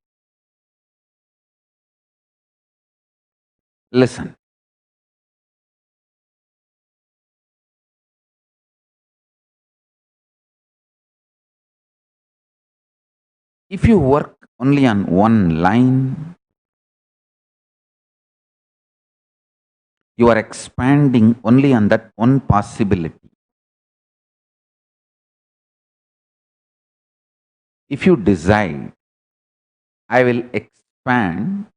Speaker 5: Listen. If you work only on one line, you are expanding only on that one possibility. If you decide, I will expand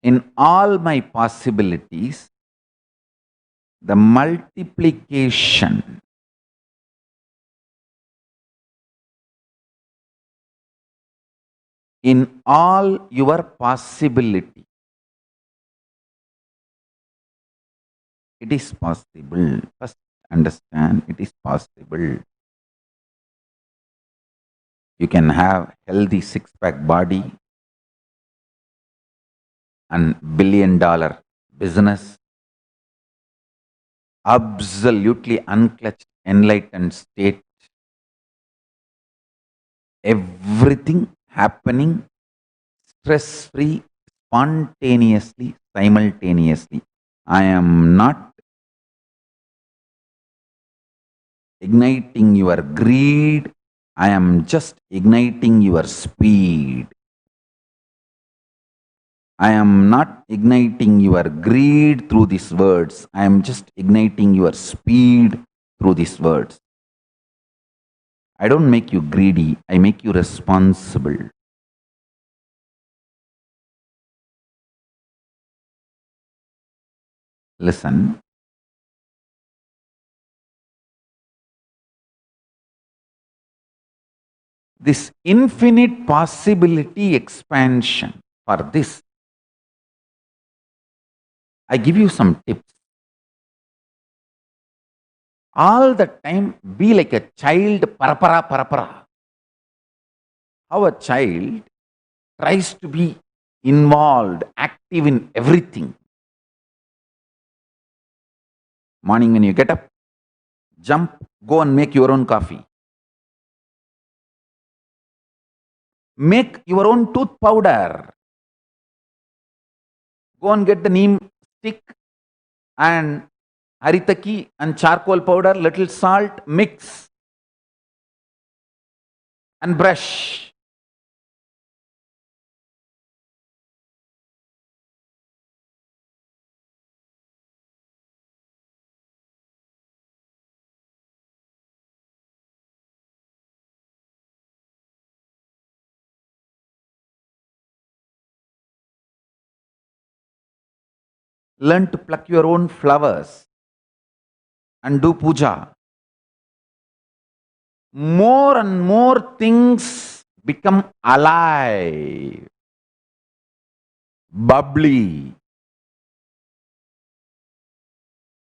Speaker 5: in all my possibilities, the multiplication in all your possibility. It is possible. First understand, it is possible. You can have healthy six-pack body and $1 billion business, absolutely unclutched, enlightened state, everything happening stress-free, spontaneously, simultaneously. I am not igniting your greed, I am just igniting your speed. I am not igniting your greed through these words. I am just igniting your speed through these words. I don't make you greedy, I make you responsible. Listen. This infinite possibility expansion, for this, I give you some tips. All the time, be like a child, parapara, parapara. How a child tries to be involved, active in everything. Morning when you get up, jump, go and make your own coffee. Make your own tooth powder. Go and get the neem stick and haritaki and charcoal powder, little salt, mix. and brush. Learn to pluck your own flowers and do puja. More and more things become alive, bubbly.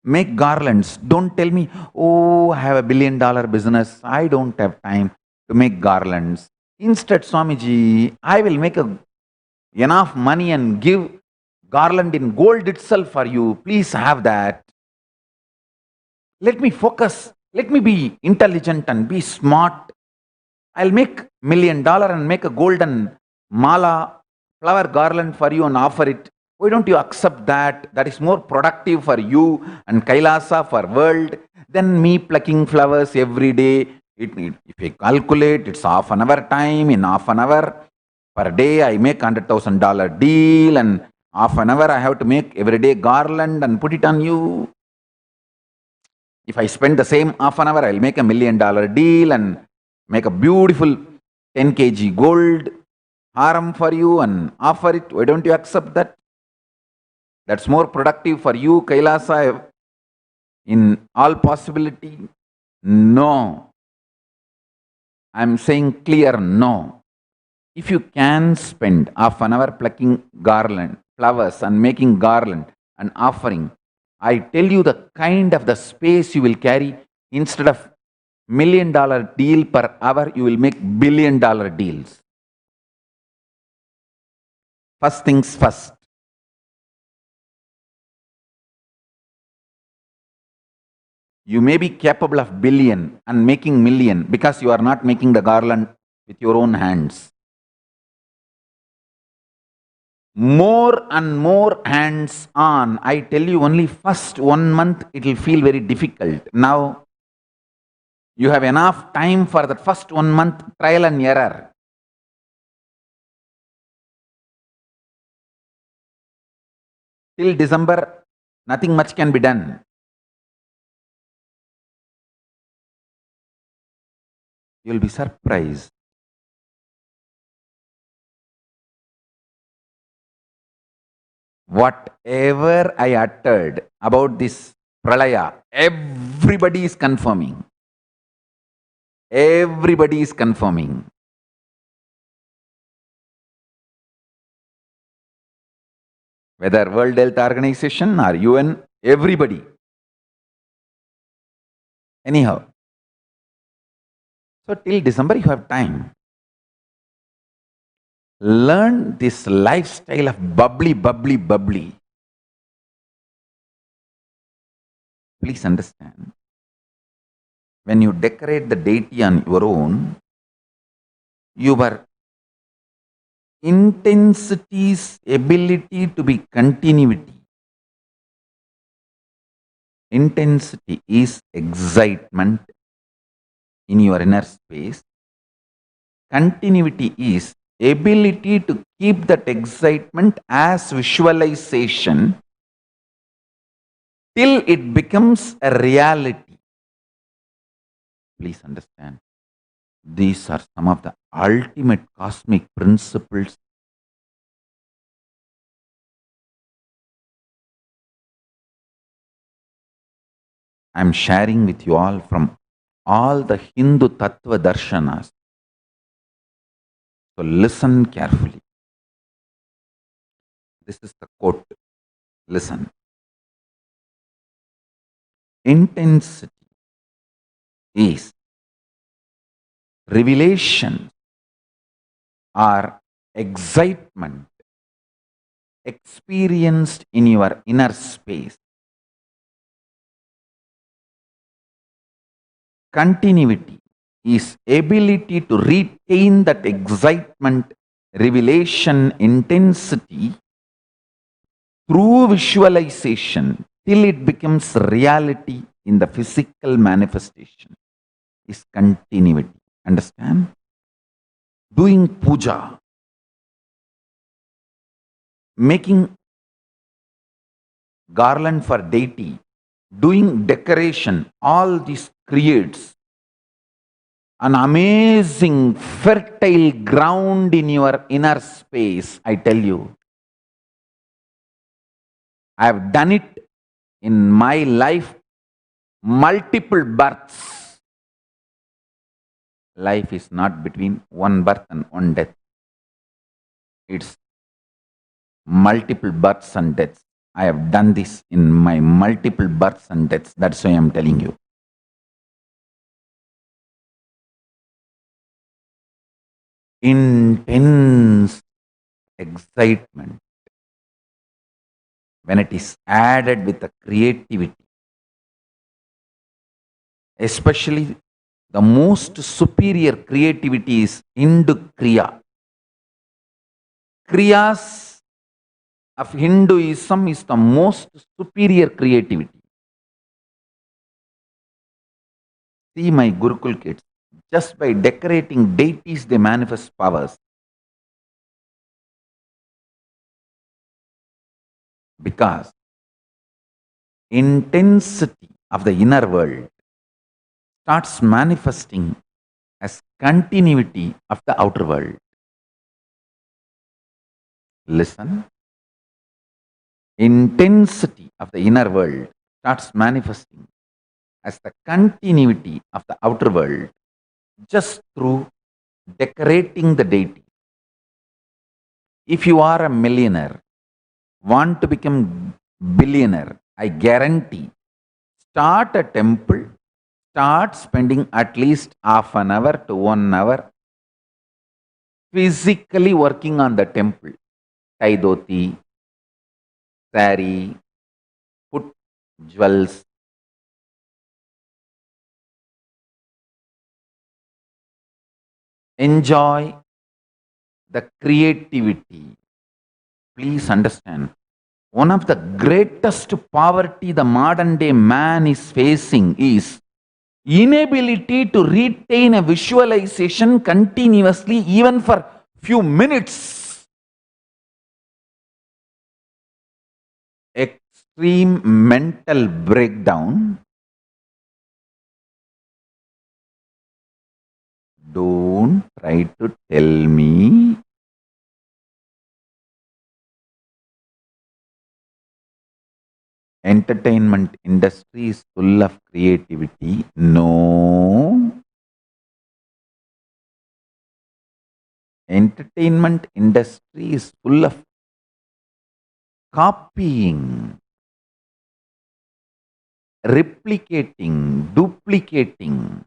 Speaker 5: Make garlands. Don't tell me, oh, I have $1 billion business. I don't have time to make garlands. Instead, Swamiji, I will make enough money and give garland in gold itself for you. Please have that. Let me focus. Let me be intelligent and be smart. I'll make $1 million and make a golden mala flower garland for you and offer it. Why don't you accept that? That is more productive for you and Kailasa, for world, than me plucking flowers every day. If I calculate, it's half an hour time. In half an hour per day, I make $100,000 deal, and half an hour I have to make everyday garland and put it on you. If I spend the same half an hour, I'll make $1 million deal and make a beautiful 10 kg gold haram for you and offer it. Why don't you accept that? That's more productive for you, Kailasa, in all possibility. No. I'm saying clear no. If you can spend half an hour plucking garland, flowers and making garland and offering, I tell you the kind of the space you will carry. Instead of $1 million deal per hour, you will make $1 billion deals. First things first. You may be capable of billion and making million because you are not making the garland with your own hands. More and more hands on. I tell you, only first 1 month it will feel very difficult. Now you have enough time for the first 1 month trial and error. Till December, nothing much can be done. You'll be surprised. Whatever I uttered about this Pralaya, everybody is confirming. Everybody is confirming. Whether World Health Organization or UN, everybody. Anyhow. So till December you have time. Learn this lifestyle of bubbly, bubbly, bubbly. Please understand. When you decorate the deity on your own, your intensity's ability to be continuity. Intensity is excitement in your inner space. Continuity is ability to keep that excitement as visualization till it becomes a reality. Please understand. These are some of the ultimate cosmic principles. I am sharing with you all from all the Hindu Tattva Darshanas. So listen carefully. This is the quote. Listen. Intensity is revelation or excitement experienced in your inner space. Continuity is ability to retain that excitement, revelation, intensity through visualization till it becomes reality in the physical manifestation. Is continuity. Understand? doing puja, making garland for deity, doing decoration, all this creates an amazing fertile ground in your inner space. I tell you, I have done it in my life, multiple births. Life is not between one birth and one death. It's multiple births and deaths. I have done this in my multiple births and deaths. That's why I'm telling you. Intense excitement when it is added with the creativity, especially the most superior creativity is Hindu Kriya. Kriyas of Hinduism is the most superior creativity. See my Gurukul kids, just by decorating deities, they manifest powers. Because intensity of the inner world starts manifesting as continuity of the outer world. Listen. Intensity of the inner world starts manifesting as the continuity of the outer world just through decorating the deity. If you are a millionaire, want to become billionaire, I guarantee, start a temple, start spending at least half an hour to 1 hour physically working on the temple. Tie dhoti, sari, put jewels. Enjoy the creativity. Please understand, one of the greatest poverty the modern day man is facing is inability to retain a visualization continuously even for few minutes. Extreme mental breakdown. Don't try to tell me entertainment industry is full of creativity. No. Entertainment industry is full of copying, replicating, duplicating,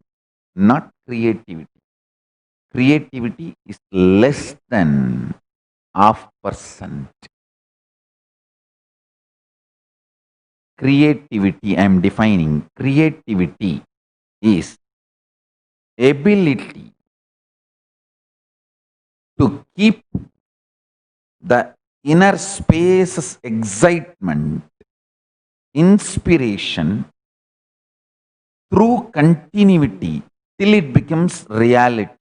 Speaker 5: not creativity. Creativity is less than 0.5%. Creativity, I am defining, creativity is ability to keep the inner space's excitement, inspiration through continuity till it becomes reality.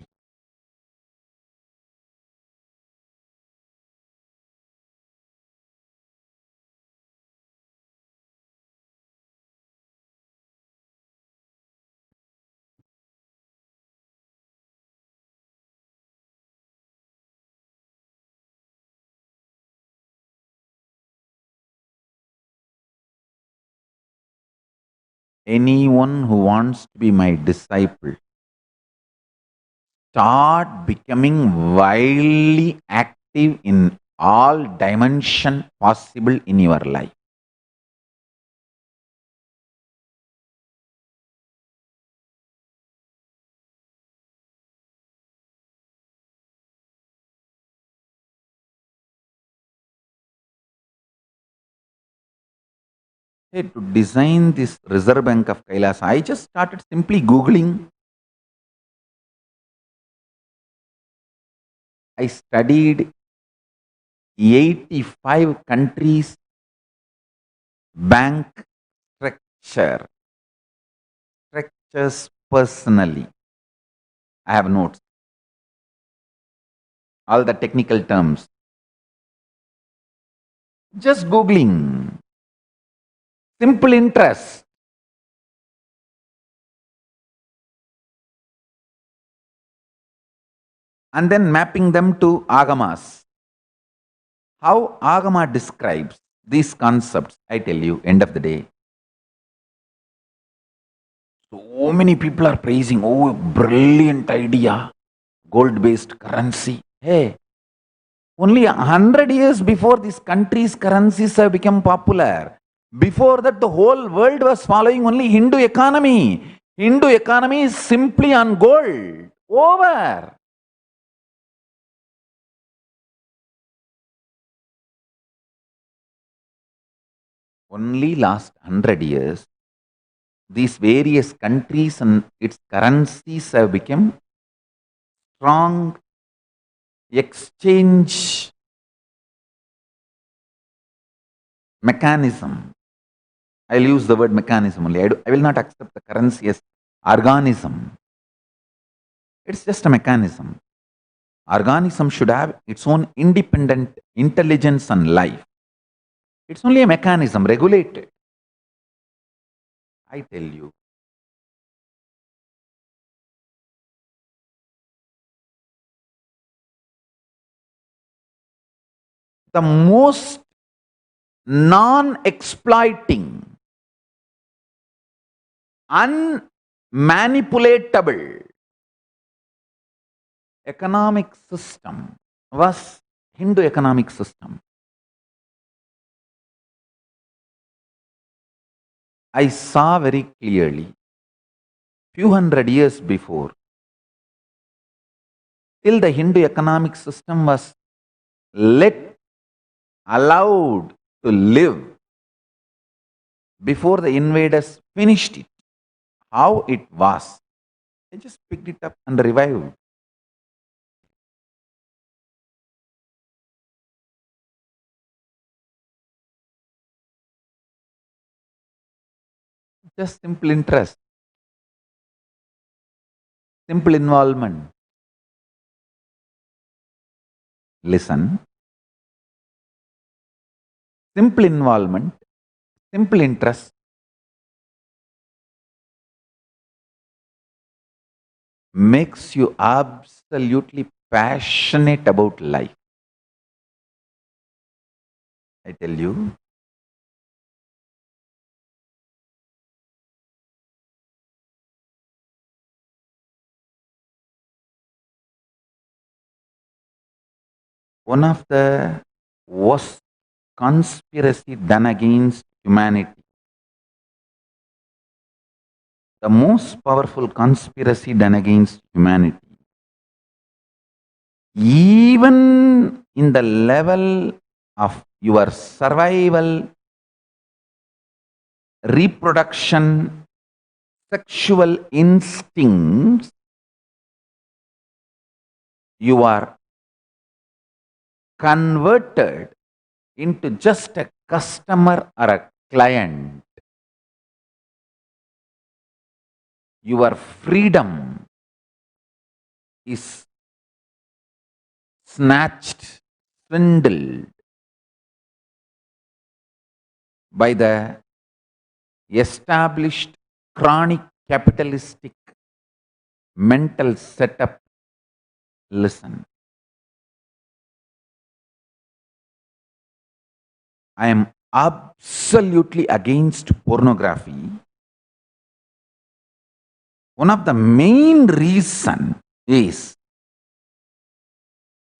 Speaker 5: Anyone who wants to be my disciple, start becoming wildly active in all dimension possible in your life. Hey, to design this Reserve Bank of Kailasa, I just started simply Googling. I studied 85 countries' bank structures personally. I have notes. all the technical terms. Just Googling. Simple interest. And then mapping them to agamas. How agama describes these concepts, I tell you, end of the day. So many people are praising, oh, brilliant idea, gold-based currency. Hey, only 100 years before these countries' currencies have become popular. Before that, the whole world was following only Hindu economy. Hindu economy is simply on gold. Over. Only last 100 years, these various countries and its currencies have become strong exchange mechanism. I'll use the word mechanism only. I will not accept the currency as organism. It's just a mechanism. Organism should have its own independent intelligence and life. It's only a mechanism, regulated. I tell you. The most non-exploiting, unmanipulatable economic system was Hindu economic system. I saw very clearly, few hundred years before, till the Hindu economic system was allowed to live, before the invaders finished it, how it was. They just picked it up and revived. Just simple interest, simple involvement. Listen. Simple involvement, simple interest, makes you absolutely passionate about life. I tell you. One of the worst conspiracy done against humanity, the most powerful conspiracy done against humanity, even in the level of your survival, reproduction, sexual instincts, you are converted into just a customer or a client. Your freedom is snatched, swindled by the established chronic capitalistic mental setup. Listen. I am absolutely against pornography. One of the main reason is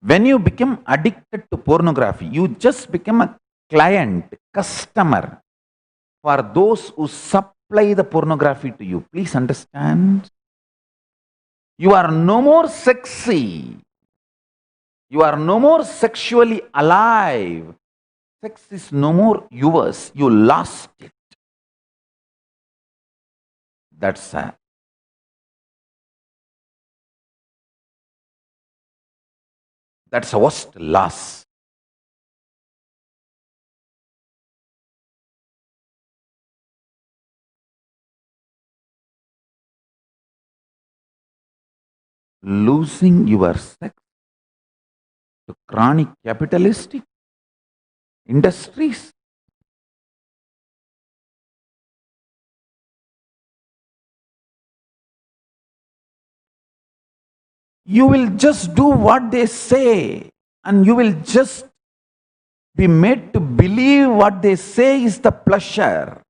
Speaker 5: when you become addicted to pornography, you just become a client, customer for those who supply the pornography to you. Please understand. You are no more sexy. You are no more sexually alive. Sex is no more yours. You lost it. That's a worst loss. Losing your sex to chronic capitalistic industries. You will just do what they say, and you will just be made to believe what they say is the pleasure.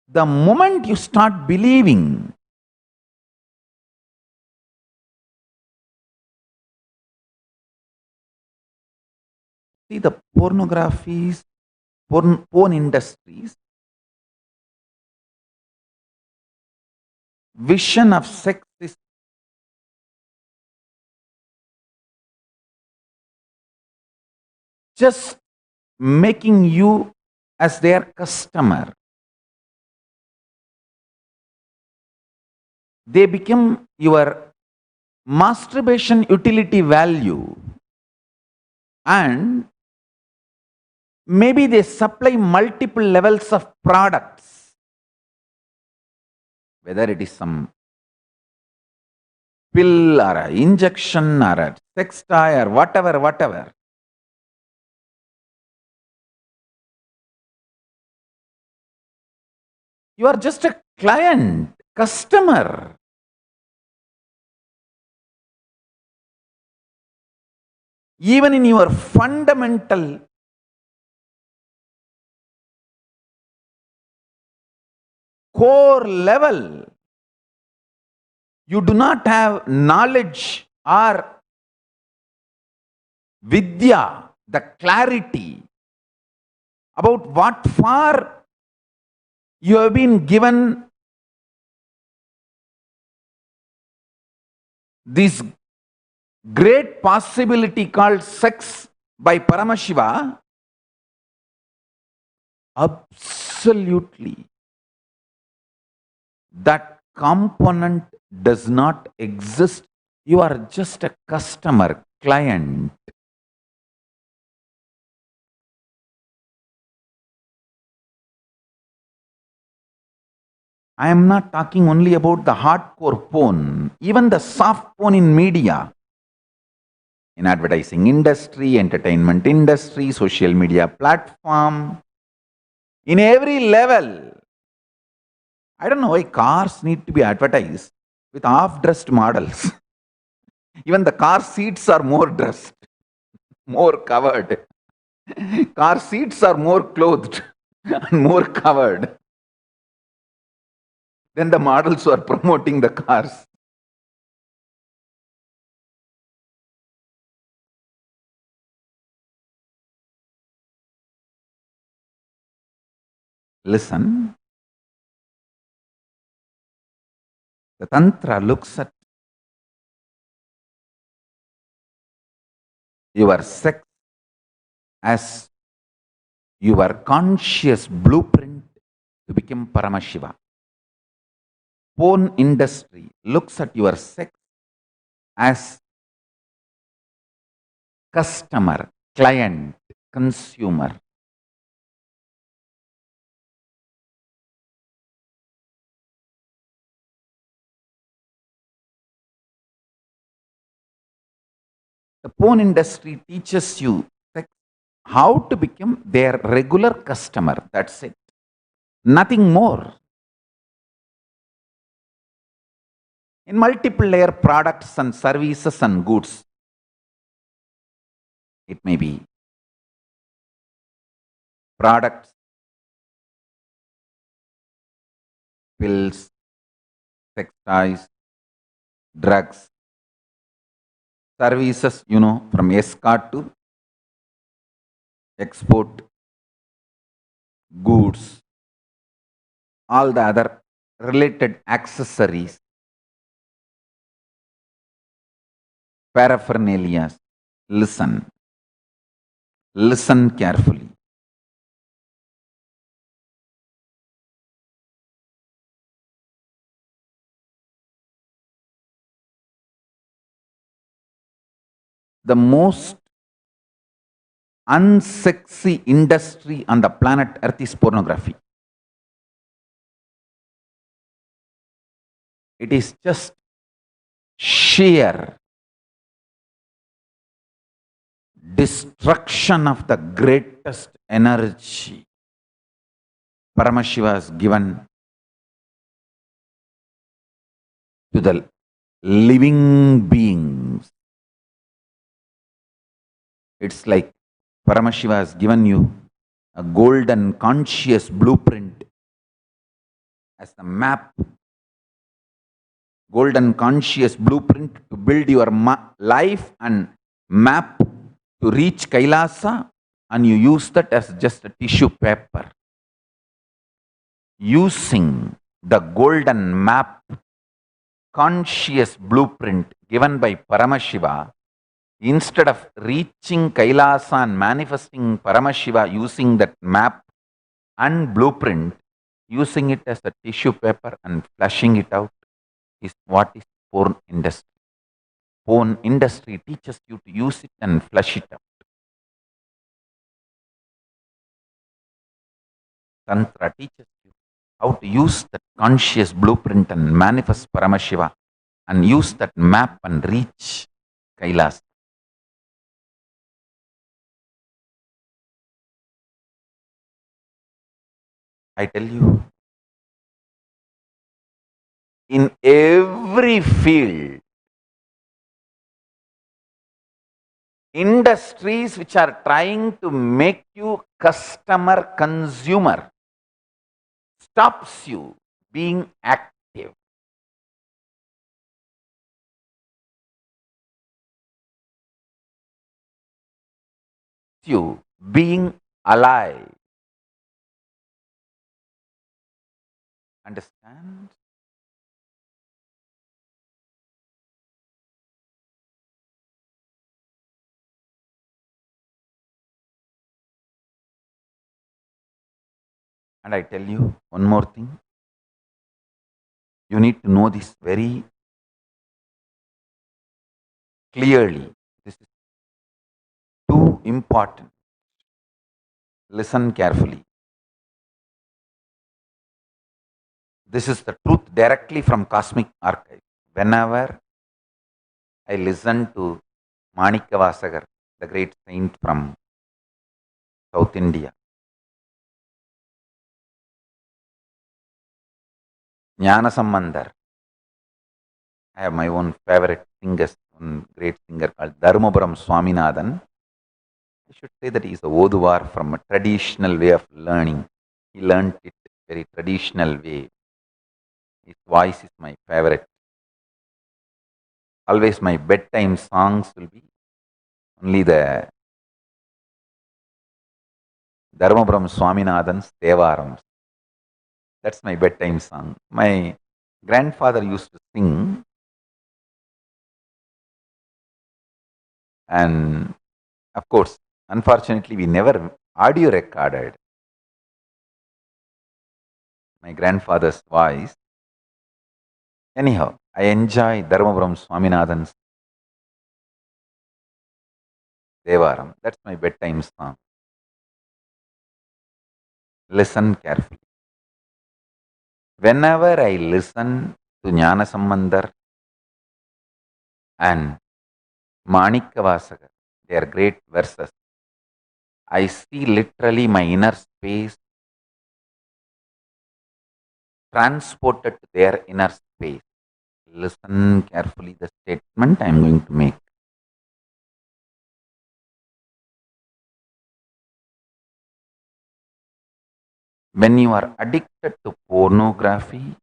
Speaker 5: The moment you start believing, see the pornographies, porn industries, vision of sex is just making you as their customer. They become your masturbation utility value, and maybe they supply multiple levels of products, whether it is some pill or an injection or a sex toy or whatever. You are just a client, customer. Even in your fundamental core level, you do not have knowledge or vidya, the clarity about what for you have been given this great possibility called sex by Paramashiva. Absolutely. That component does not exist. You are just a customer, client. I am not talking only about the hardcore porn, even the soft porn in media, in advertising industry, entertainment industry, social media platform, in every level. I don't know why cars need to be advertised with half-dressed models. Even the car seats are more dressed, more covered. Car seats are more clothed and more covered than the models who are promoting the cars. Listen. The Tantra looks at your sex as your conscious blueprint to become Paramashiva. Porn industry looks at your sex as customer, client, consumer. The porn industry teaches you how to become their regular customer. That's it. Nothing more. In multiple layer products and services and goods. It may be products, pills, sex toys, drugs, services, from escort to export, goods, all the other related accessories, paraphernalia. Listen carefully. The most unsexy industry on the planet Earth is pornography. It is just sheer destruction of the greatest energy Paramashiva has given to the living beings. It's like Paramashiva has given you a golden conscious blueprint as the map, golden conscious blueprint to build your life and map to reach Kailasa, and you use that as just a tissue paper. Using the golden map, conscious blueprint given by Paramashiva, instead of reaching Kailasa and manifesting Paramashiva using that map and blueprint, using it as a tissue paper and fleshing it out is what is porn industry. Porn industry teaches you to use it and flesh it out. Tantra teaches you how to use that conscious blueprint and manifest Paramashiva and use that map and reach Kailasa. I tell you, in every field, industries which are trying to make you customer consumer stops you being active. You being alive. Understand? And I tell you one more thing. You need to know this very clearly. This is too important. Listen carefully. This is the truth directly from Cosmic Archive. Whenever I listen to Manikavasagar, the great saint from South India, Jnana Sambandar, I have my own favorite singers, one great singer called Dharmapuram Swaminathan. I should say that he is a Oduvar from a traditional way of learning. He learned it very traditional way. His voice is my favorite. Always my bedtime songs will be only the Dharmapuram Swaminathan's Devarams. That's my bedtime song. My grandfather used to sing, and of course, unfortunately, we never audio recorded my grandfather's voice. Anyhow, I enjoy Dharmapuram Swaminathan's Devaram. That's my bedtime song. Listen carefully. Whenever I listen to Jnana Sambandar and Manikavasagar, they are great verses, I see literally my inner space transported to their inner space. Listen carefully the statement I am going to make. When you are addicted to pornography,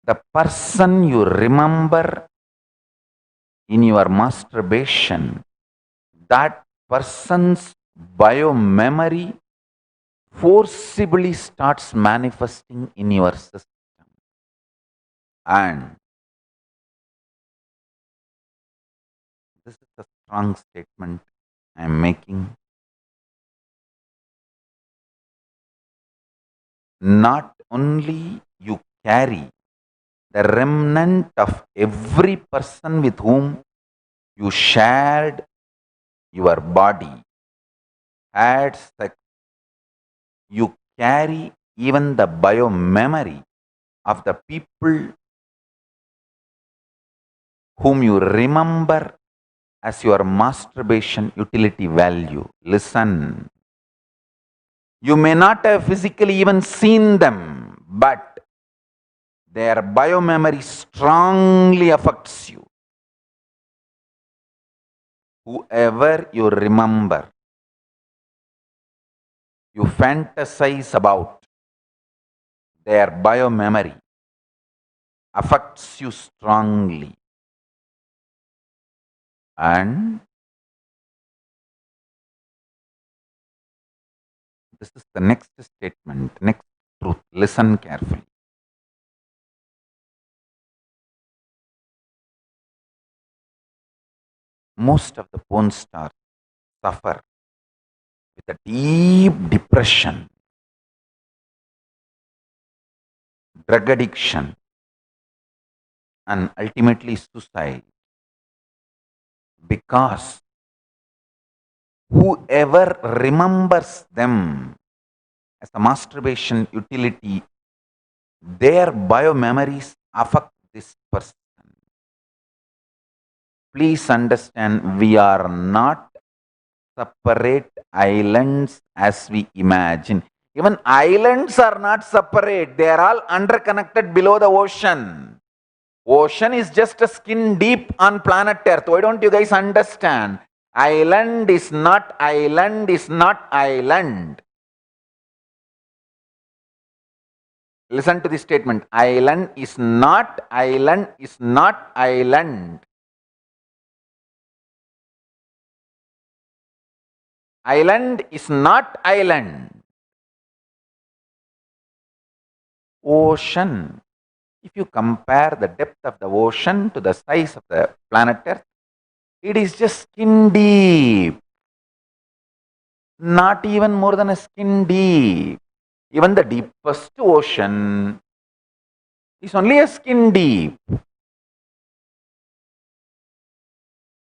Speaker 5: the person you remember in your masturbation, that person's biomemory forcibly starts manifesting in your system. And this is a strong statement I am making. Not only you carry the remnant of every person with whom you shared your body, had sex, you carry even the biomemory of the people whom you remember as your masturbation utility value. Listen. You may not have physically even seen them, but their biomemory strongly affects you. Whoever you remember, you fantasize about, their biomemory affects you strongly. And this is the next statement, next truth. Listen carefully. Most of the porn stars suffer with a deep depression, drug addiction, and ultimately suicide, because whoever remembers them as a masturbation utility, their biomemories affect this person. Please understand, we are not separate islands as we imagine. Even islands are not separate. They are all interconnected below the ocean. Ocean is just a skin deep on planet Earth. Why don't you guys understand? Island is not island is not island. Listen to this statement. Island is not island is not island. Island is not island. Ocean. If you compare the depth of the ocean to the size of the planet Earth, it is just skin deep. Not even more than a skin deep. Even the deepest ocean is only a skin deep.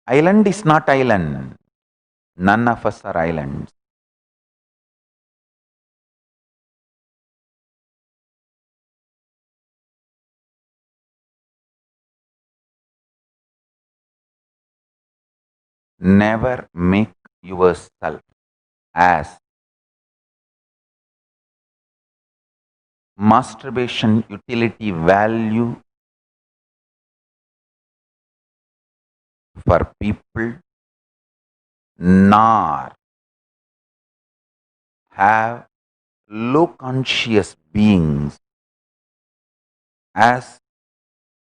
Speaker 5: Island is not island. None of us are islands. Never make yourself as masturbation utility value for people, nor have low conscious beings as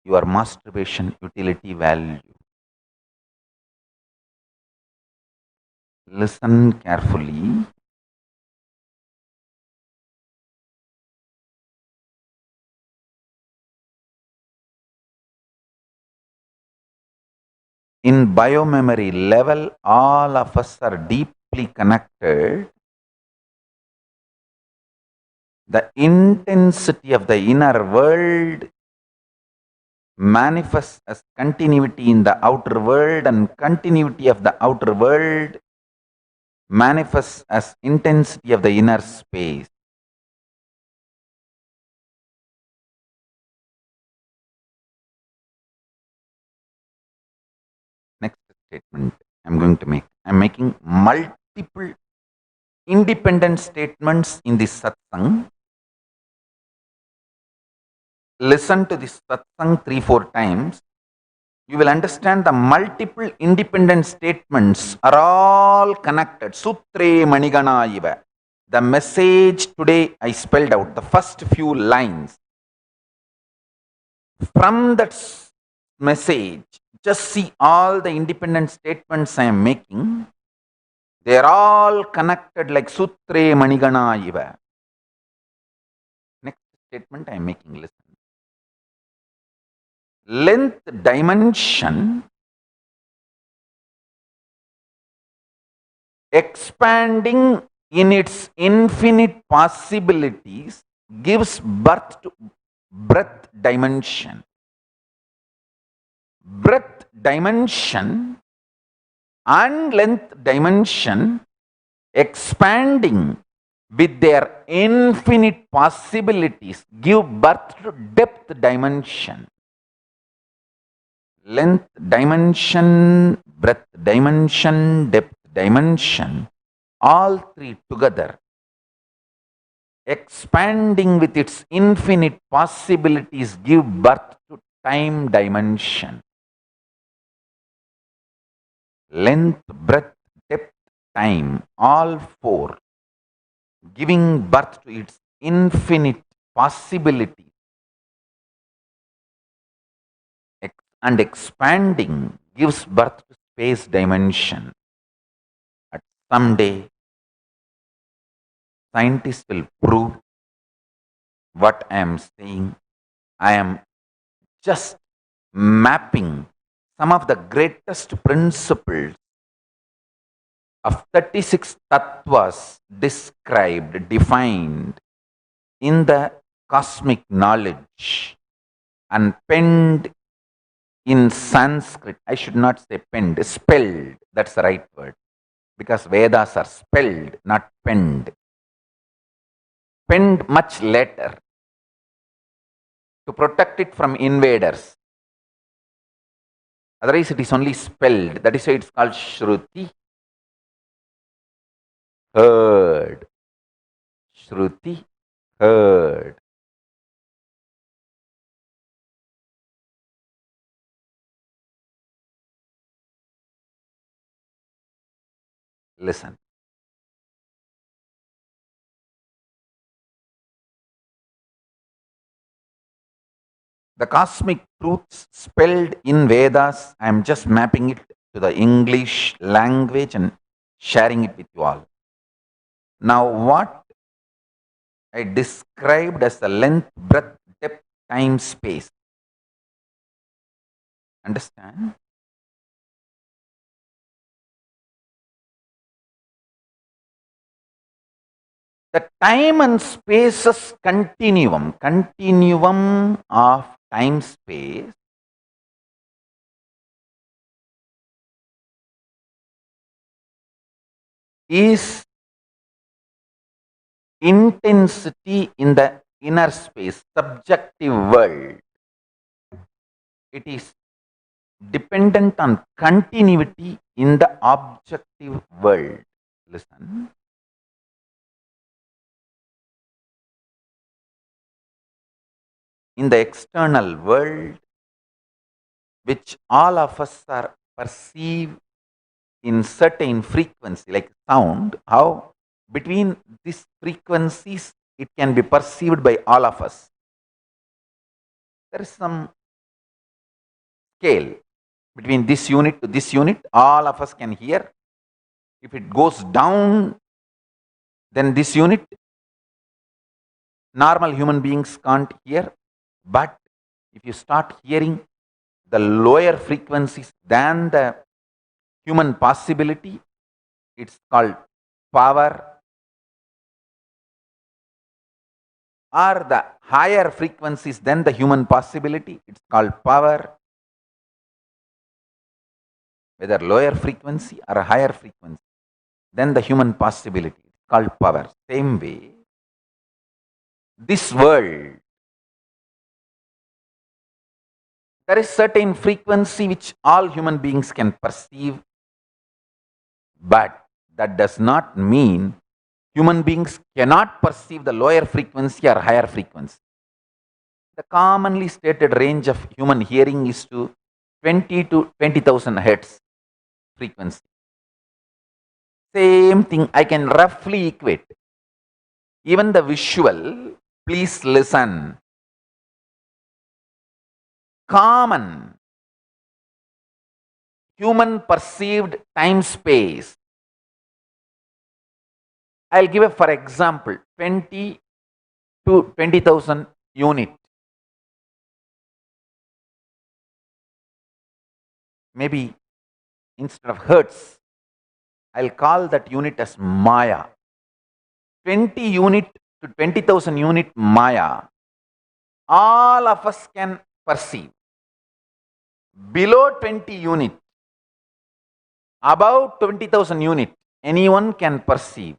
Speaker 5: your masturbation utility value. Listen carefully. In biomemory level, all of us are deeply connected. The intensity of the inner world manifests as continuity in the outer world, and continuity of the outer world manifests as intensity of the inner space. Next statement I'm going to make. I'm making multiple independent statements in this satsang. Listen to this satsang 3-4 times. You will understand the multiple independent statements are all connected. Sutre Manigana iva. The message today I spelled out, the first few lines. From that message, just see all the independent statements I am making. They are all connected like Sutre Manigana iva. Next statement I am making, listen. Length dimension expanding in its infinite possibilities gives birth to breadth dimension. Breadth dimension and length dimension expanding with their infinite possibilities give birth to depth dimension. length dimension, breadth dimension, depth dimension, all three together, expanding with its infinite possibilities, give birth to time dimension. Length, breadth, depth, time, all four, giving birth to its infinite possibilities and expanding gives birth to space dimension. At someday, scientists will prove what I am saying. I am just mapping some of the greatest principles of 36 tattvas described, defined in the cosmic knowledge and penned in Sanskrit. I should not say penned, spelled. That's the right word. Because Vedas are spelled, not penned. Penned much later to protect it from invaders. Otherwise, it is only spelled. That is why it's called Shruti. Heard. Shruti. Heard. Listen. The cosmic truths spelled in Vedas, I am just mapping it to the English language and sharing it with you all. Now, what I described as the length, breadth, depth, time, space. Understand? The time and spaces continuum of time space is intensity in the inner space, subjective world. It is dependent on continuity in the objective world. Listen. In the external world, which all of us are perceived in certain frequency, like sound, how between these frequencies it can be perceived by all of us. There is some scale between this unit to this unit, all of us can hear. If it goes down, then this unit, normal human beings can't hear. But if you start hearing the lower frequencies than the human possibility, it's called power. Or the higher frequencies than the human possibility, it's called power. Whether lower frequency or a higher frequency than the human possibility, it's called power. Same way, this world, there is certain frequency which all human beings can perceive, but that does not mean human beings cannot perceive the lower frequency or higher frequency. The commonly stated range of human hearing is to 20 to 20,000 hertz frequency. Same thing I can roughly equate. Even the visual, please listen. Common human perceived time space. I'll give a for example 20 to 20,000 unit. Maybe instead of hertz, I'll call that unit as Maya. 20 unit to 20,000 unit Maya, all of us can perceive. Below 20 unit, above 20,000 unit, anyone can perceive.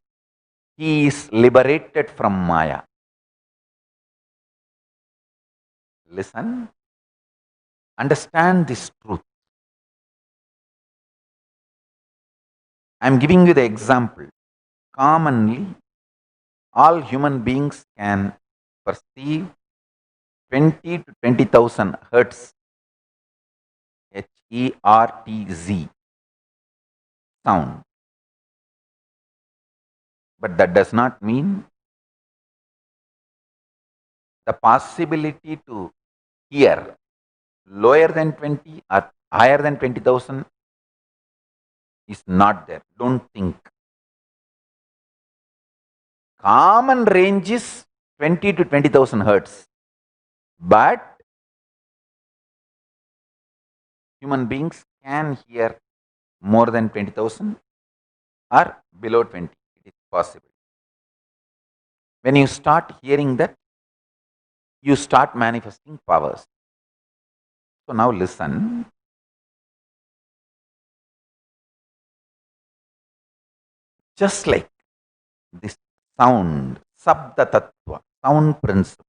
Speaker 5: He is liberated from Maya. Listen. Understand this truth. I am giving you the example. Commonly, all human beings can perceive 20 to 20,000 hertz, HERTZ sound. But that does not mean the possibility to hear lower than 20 or higher than 20,000 is not there. Don't think. Common range is 20 to 20,000 hertz. But human beings can hear more than 20,000 or below 20. It is possible. When you start hearing that, you start manifesting powers. So now listen. Just like this sound, Sabda Tattva, sound principle.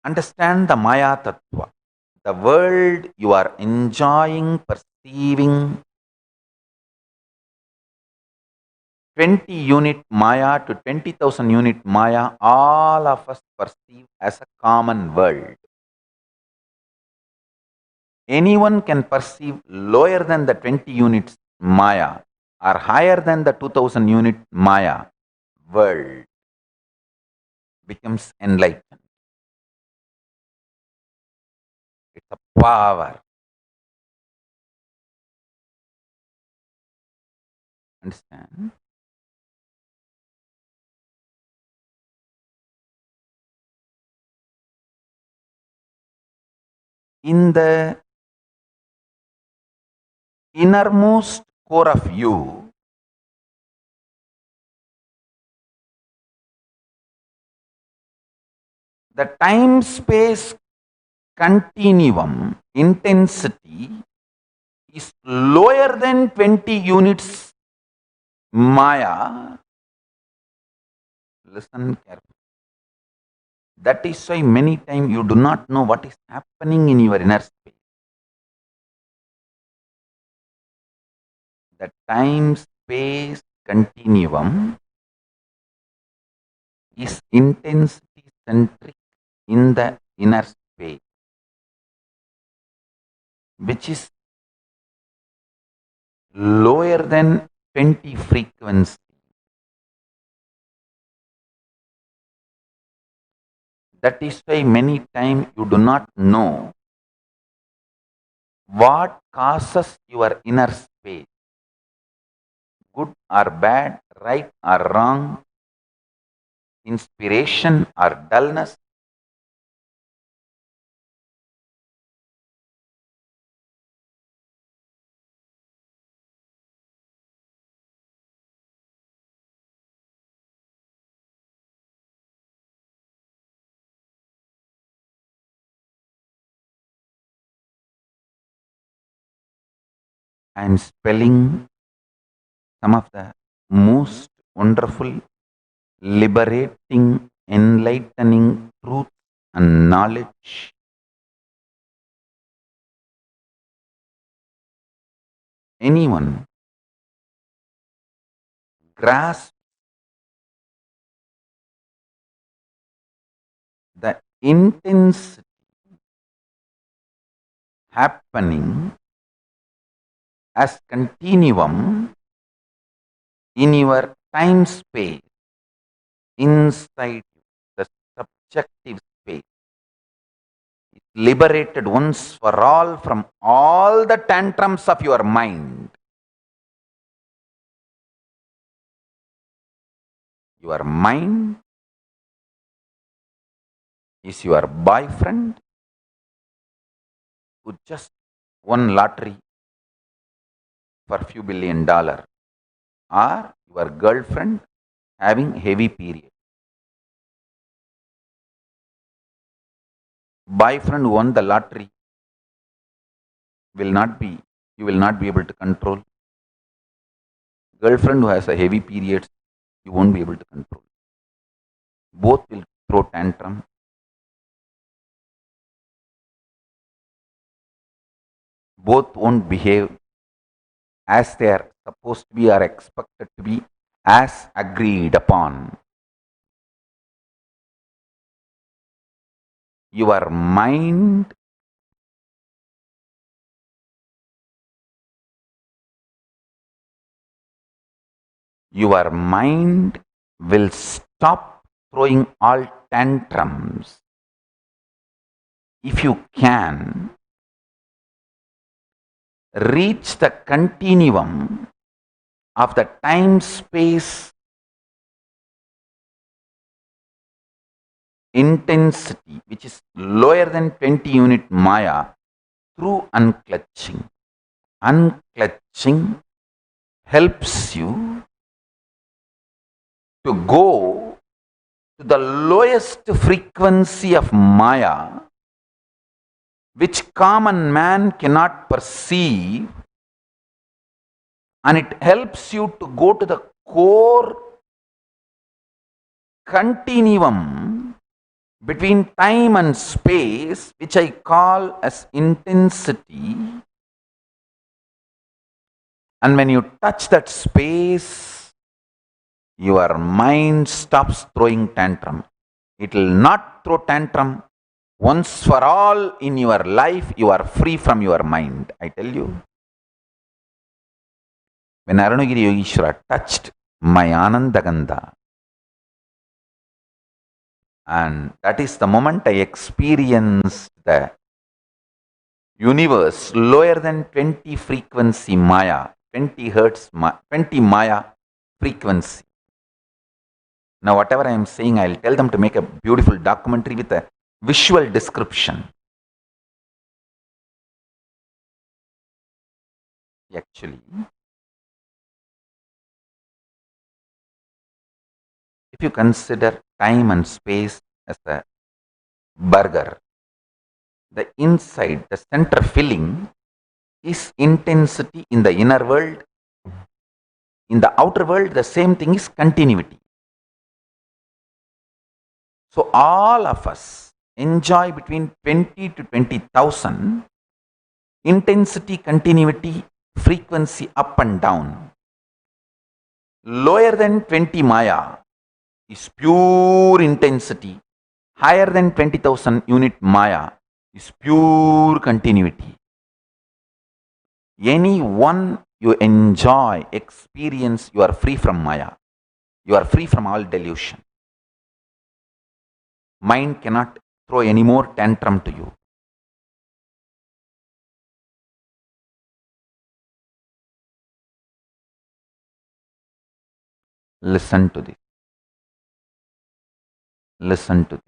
Speaker 5: Understand the Maya Tattva, the world you are enjoying, perceiving. 20 unit Maya to 20,000 unit Maya, all of us perceive as a common world. Anyone can perceive lower than the 20 units Maya or higher than the 2000 unit Maya. World becomes enlightened. It's a power. Understand? In the innermost core of you, the time-space continuum intensity is lower than 20 units Maya. Listen carefully. That is why many times you do not know what is happening in your inner space. The time-space continuum is intensity-centric in the inner space, which is lower than 20 frequency. That is why many times you do not know what causes your inner space, good or bad, right or wrong, inspiration or dullness. I am spelling some of the most wonderful, liberating, enlightening truth and knowledge. Anyone grasp the intensity happening as continuum in your time space inside you, the subjective space is liberated once for all from all the tantrums of your mind. Your mind is your boyfriend who just won lottery for few $1 billion, or your girlfriend having heavy period. Boyfriend who won the lottery you will not be able to control. Girlfriend who has a heavy period, you won't be able to control. Both will throw tantrum. both won't behave as they are supposed to be or expected to be as agreed upon. Your mind will stop throwing all tantrums if you can reach the continuum of the time-space intensity, which is lower than 20 unit Maya, through unclutching. Unclutching helps you to go to the lowest frequency of Maya, which common man cannot perceive, and it helps you to go to the core continuum between time and space, which I call as intensity. And when you touch that space, your mind stops throwing tantrum. It will not throw tantrum. Once for all in your life, you are free from your mind. I tell you. When Arunagiri Yogeshwara touched my Anandagandha, and that is the moment I experienced the universe lower than 20 frequency Maya, 20 hertz, 20 Maya frequency. Now whatever I am saying, I will tell them to make a beautiful documentary with a visual description. Actually, if you consider time and space as a burger, the inside, the center filling is intensity in the inner world. In the outer world, the same thing is continuity. So all of us enjoy between 20 to 20,000 intensity, continuity, frequency up and down. Lower than 20 Maya is pure intensity. Higher than 20,000 unit Maya is pure continuity. Any one you enjoy, experience, you are free from Maya. You are free from all delusion. Mind cannot throw any more tantrum to you. Listen to this. Listen to this.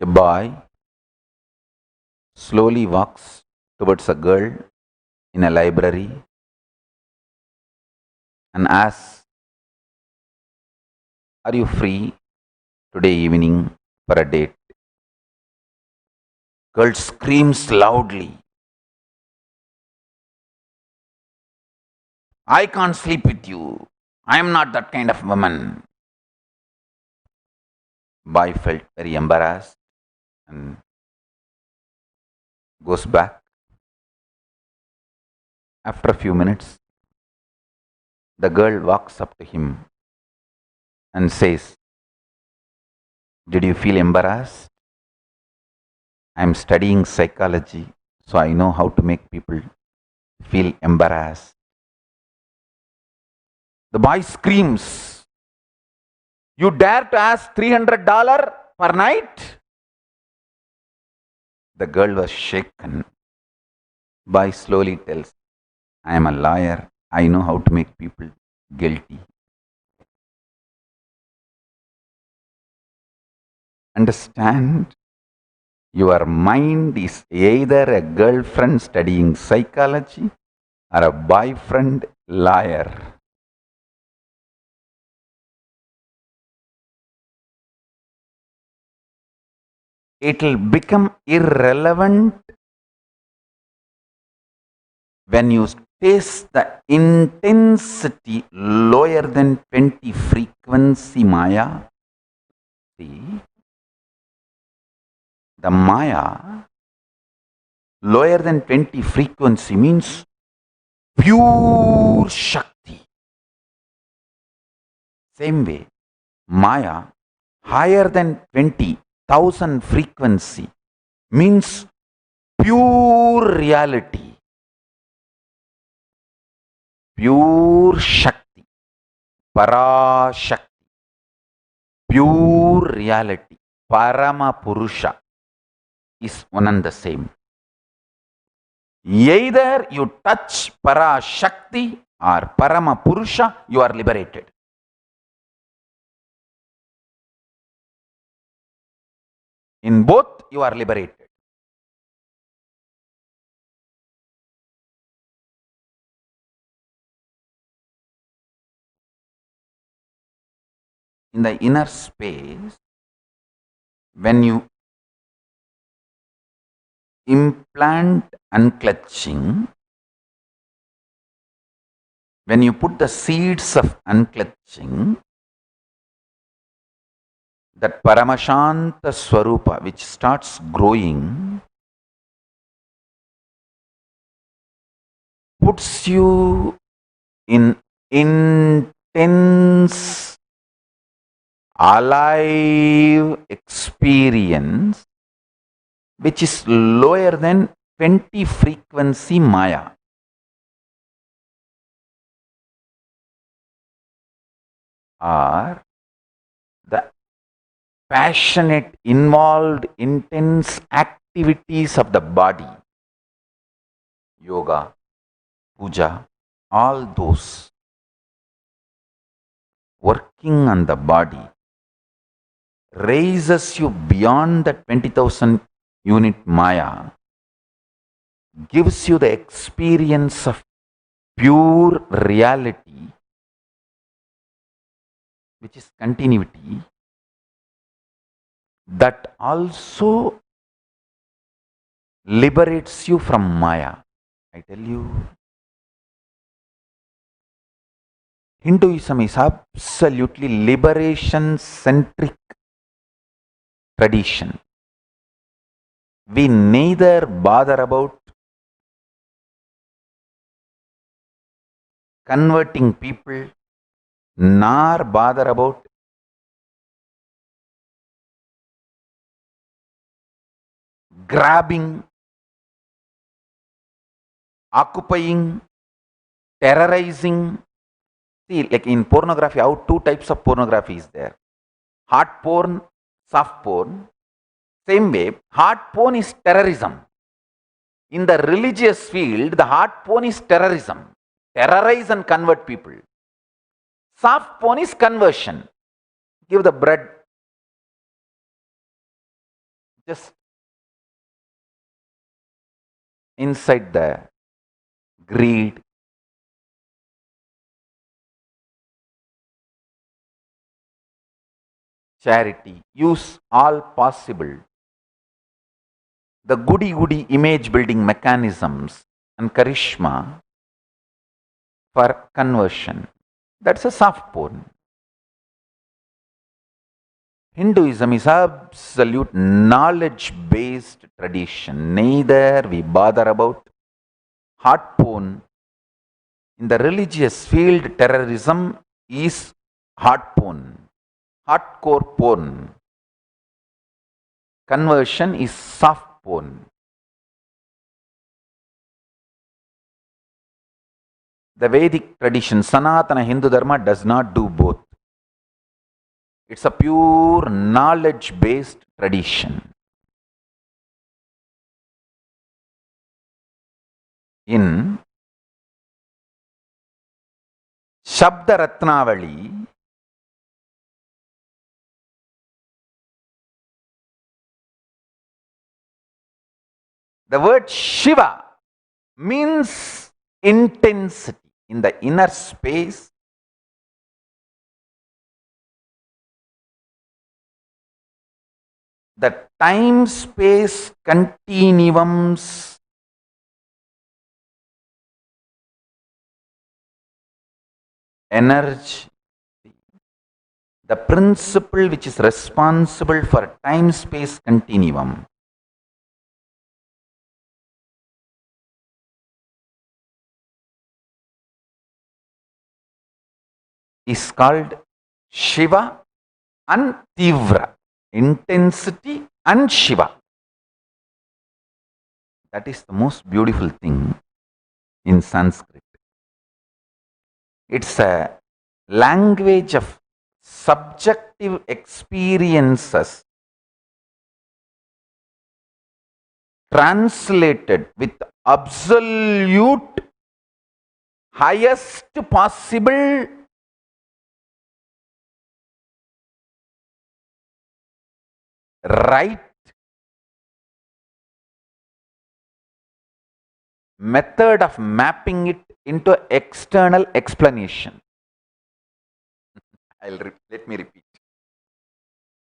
Speaker 5: A boy slowly walks towards a girl in a library and asks, "Are you free today evening for a date?" Girl screams loudly, "I can't sleep with you. I am not that kind of woman." Boy felt very embarrassed and goes back. After a few minutes, the girl walks up to him and says, "Did you feel embarrassed? I am studying psychology, so I know how to make people feel embarrassed." The boy screams, "You dare to ask $300 per night?" The girl was shaken. Boy slowly tells, "I am a lawyer. I know how to make people guilty." Understand? Your mind is either a girlfriend studying psychology or a boyfriend lawyer. It will become irrelevant when you taste the intensity lower than 20 frequency Maya. See, the Maya lower than 20 frequency means pure Shakti. Same way, Maya higher than 20,000 frequency means pure reality, pure Shakti, Parashakti, pure reality, Parama Purusha is one and the same. Either you touch Parashakti or Parama Purusha, you are liberated. In both, you are liberated. In the inner space, when you implant unclutching, when you put the seeds of unclutching, that Paramashanta Swarupa which starts growing puts you in intense alive experience which is lower than 20 frequency Maya. Or the passionate, involved, intense activities of the body, yoga, puja, all those working on the body raises you beyond the 20,000 unit Maya, gives you the experience of pure reality, which is continuity, that also liberates you from Maya. I tell you, Hinduism is absolutely liberation-centric tradition. We neither bother about converting people, nor bother about grabbing, occupying, terrorizing. See, like in pornography, how two types of pornography is there. Hard porn, soft porn. Same way, hard porn is terrorism. In the religious field, the hard porn is terrorism. Terrorize and convert people. Soft porn is conversion. Give the bread. Just inside the greed. Charity. Use all possible the goody-goody image building mechanisms and charisma for conversion. That's a soft porn. Hinduism is absolute knowledge-based tradition. Neither we bother about hard porn. In the religious field, terrorism is hard porn, hardcore porn. Conversion is soft porn. The Vedic tradition, Sanatana Hindu Dharma, does not do both. It's a pure knowledge-based tradition. In Shabda Ratnavali, The word Shiva means intensity. In the inner space, the time-space continuums energy, the principle which is responsible for time-space continuum, is called Shiva and Tivra, intensity and Shiva. That is the most beautiful thing in Sanskrit. It's a language of subjective experiences translated with absolute highest possible right method of mapping it into external explanation. Let me repeat.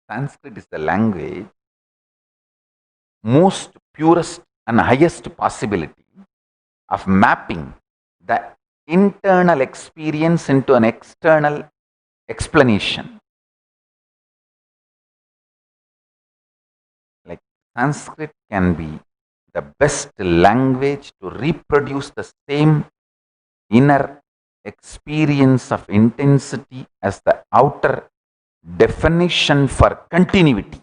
Speaker 5: Sanskrit is the language most purest and highest possibility of mapping the internal experience into an external explanation. Like Sanskrit can be the best language to reproduce the same inner experience of intensity as the outer definition for continuity.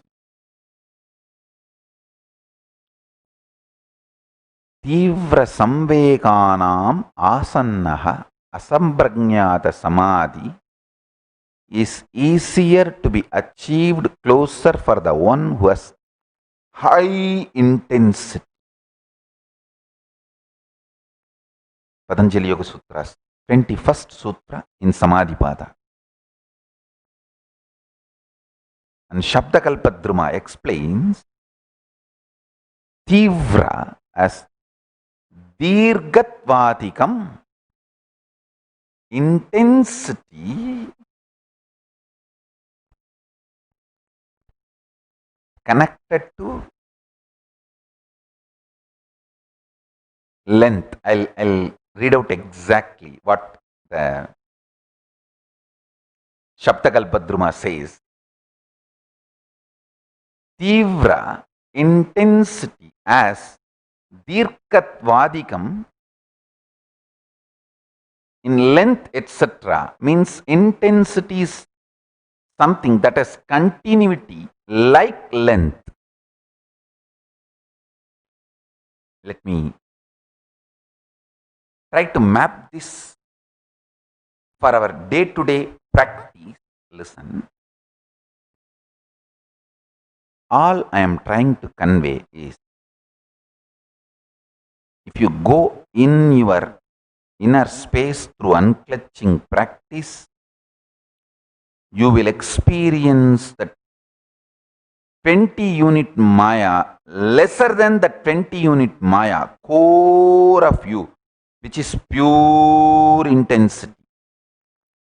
Speaker 5: Tivra samveganam asannaha asamprajnata samadhi is easier to be achieved closer for the one who has high intensity. Patanjali Yoga Sutras, 21st Sutra in Samadhi Pada. And Shabdakalpadruma explains Tivra as Dirgatvadikam, intensity connected to length. I'll read out exactly what the Shabdakalpadruma says. Tivra, intensity as Dirgatvadikam, in length, etc., means intensity is something that has continuity like length. Let me try to map this for our day-to-day practice. Listen. All I am trying to convey is, if you go in your inner space through unclutching practice, you will experience the 20-unit Maya, lesser than the 20-unit Maya, core of you, which is pure intensity.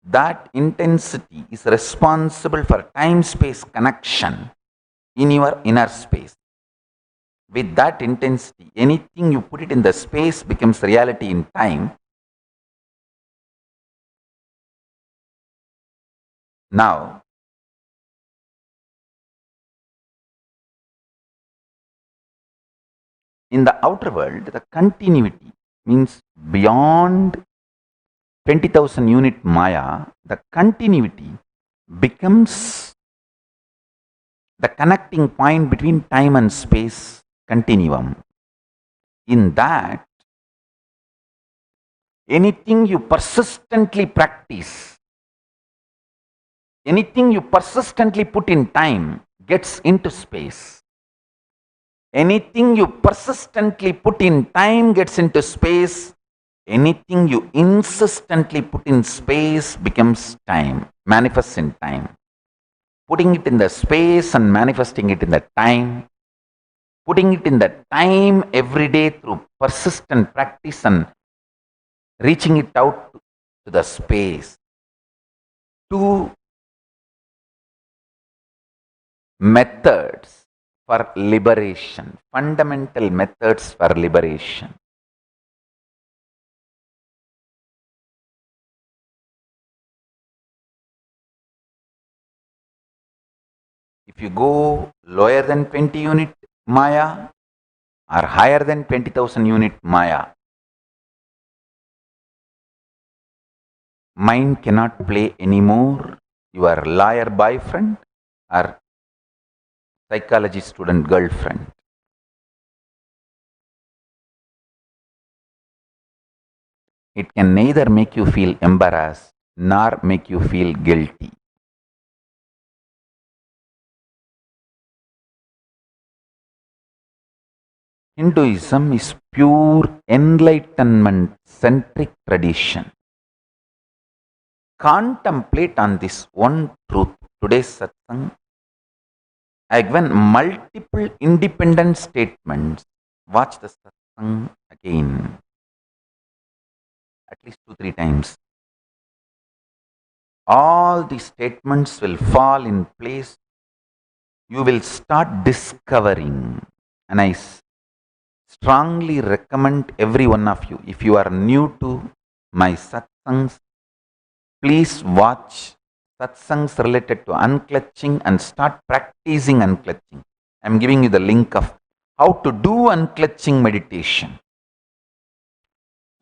Speaker 5: That intensity is responsible for time-space connection in your inner space. With that intensity, anything you put it in the space becomes reality in time. Now, in the outer world, the continuity means beyond 20,000 unit Maya, the continuity becomes the connecting point between time and space continuum. In that, anything you persistently practice, anything you persistently put in time gets into space. Anything you persistently put in time gets into space. Anything you insistently put in space becomes time, manifests in time. Putting it in the space and manifesting it in the time putting it in the time every day through persistent practice and reaching it out to the space. Two methods for liberation, fundamental methods for liberation. If you go lower than 20 unit Maya or higher than 20,000 unit Maya, mind cannot play anymore your lawyer boyfriend or psychology student girlfriend. It can neither make you feel embarrassed nor make you feel guilty. Hinduism is pure enlightenment centric tradition. Contemplate on this one truth. Today's satsang, I have given multiple independent statements. Watch the satsang again, at least 2-3 times. All these statements will fall in place. You will start discovering, and I strongly recommend every one of you, if you are new to my satsangs, please watch satsangs related to unclutching and start practicing unclutching. I am giving you the link of how to do unclutching meditation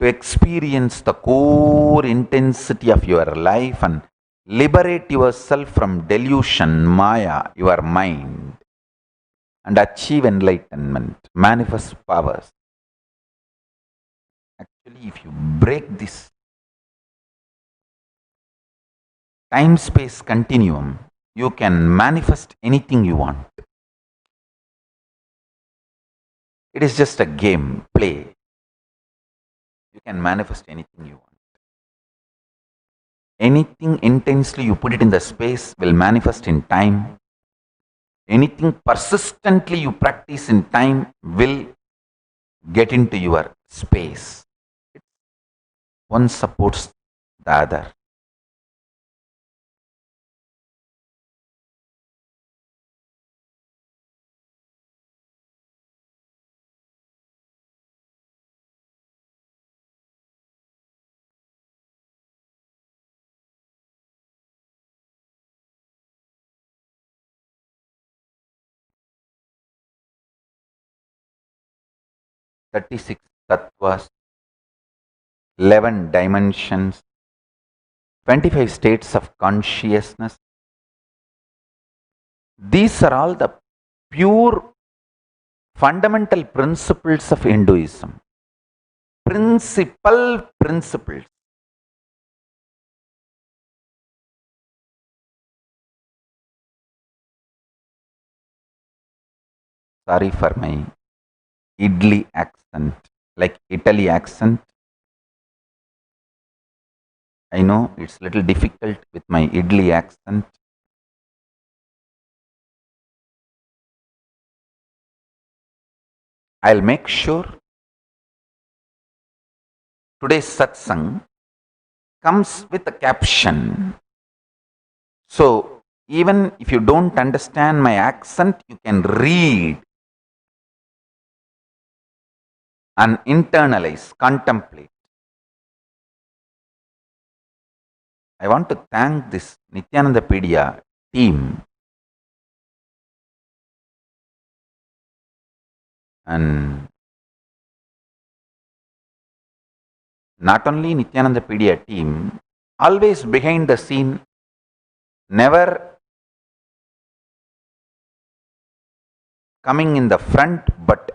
Speaker 5: to experience the core intensity of your life and liberate yourself from delusion, Maya, your mind, and achieve enlightenment, manifest powers. Actually, if you break this time-space continuum, you can manifest anything you want. It is just a game, play. You can manifest anything you want. Anything intensely you put it in the space will manifest in time. Anything persistently you practice in time will get into your space. One supports the other. "36 tattvas, 11 dimensions, 25 states of consciousness. These are all the pure fundamental principles of Hinduism. Principles. Sorry for my Idli accent, like Italy accent. I know it's a little difficult with my Idli accent. I'll make sure today's satsang comes with a caption. So even if you don't understand my accent, you can read and internalize, contemplate. I want to thank this Nithyananda team and not only Nithyananda team, always behind the scene, never coming in the front, but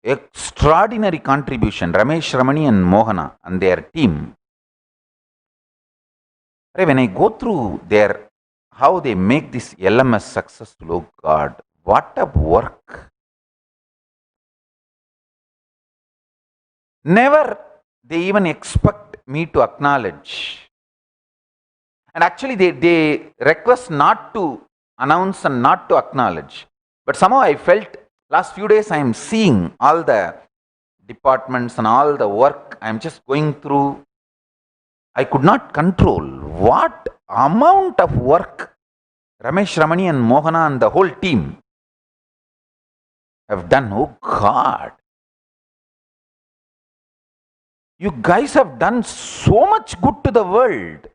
Speaker 5: extraordinary contribution, Ramesh, Ramani and Mohana and their team. When I go through how they make this LMS successful, oh God, what a work. Never they even expect me to acknowledge. And actually they request not to announce and not to acknowledge. But somehow I felt Last few days I am seeing all the departments and all the work I am just going through. I could not control what amount of work Ramesh Ramani and Mohana and the whole team have done. Oh God. You guys have done so much good to the world.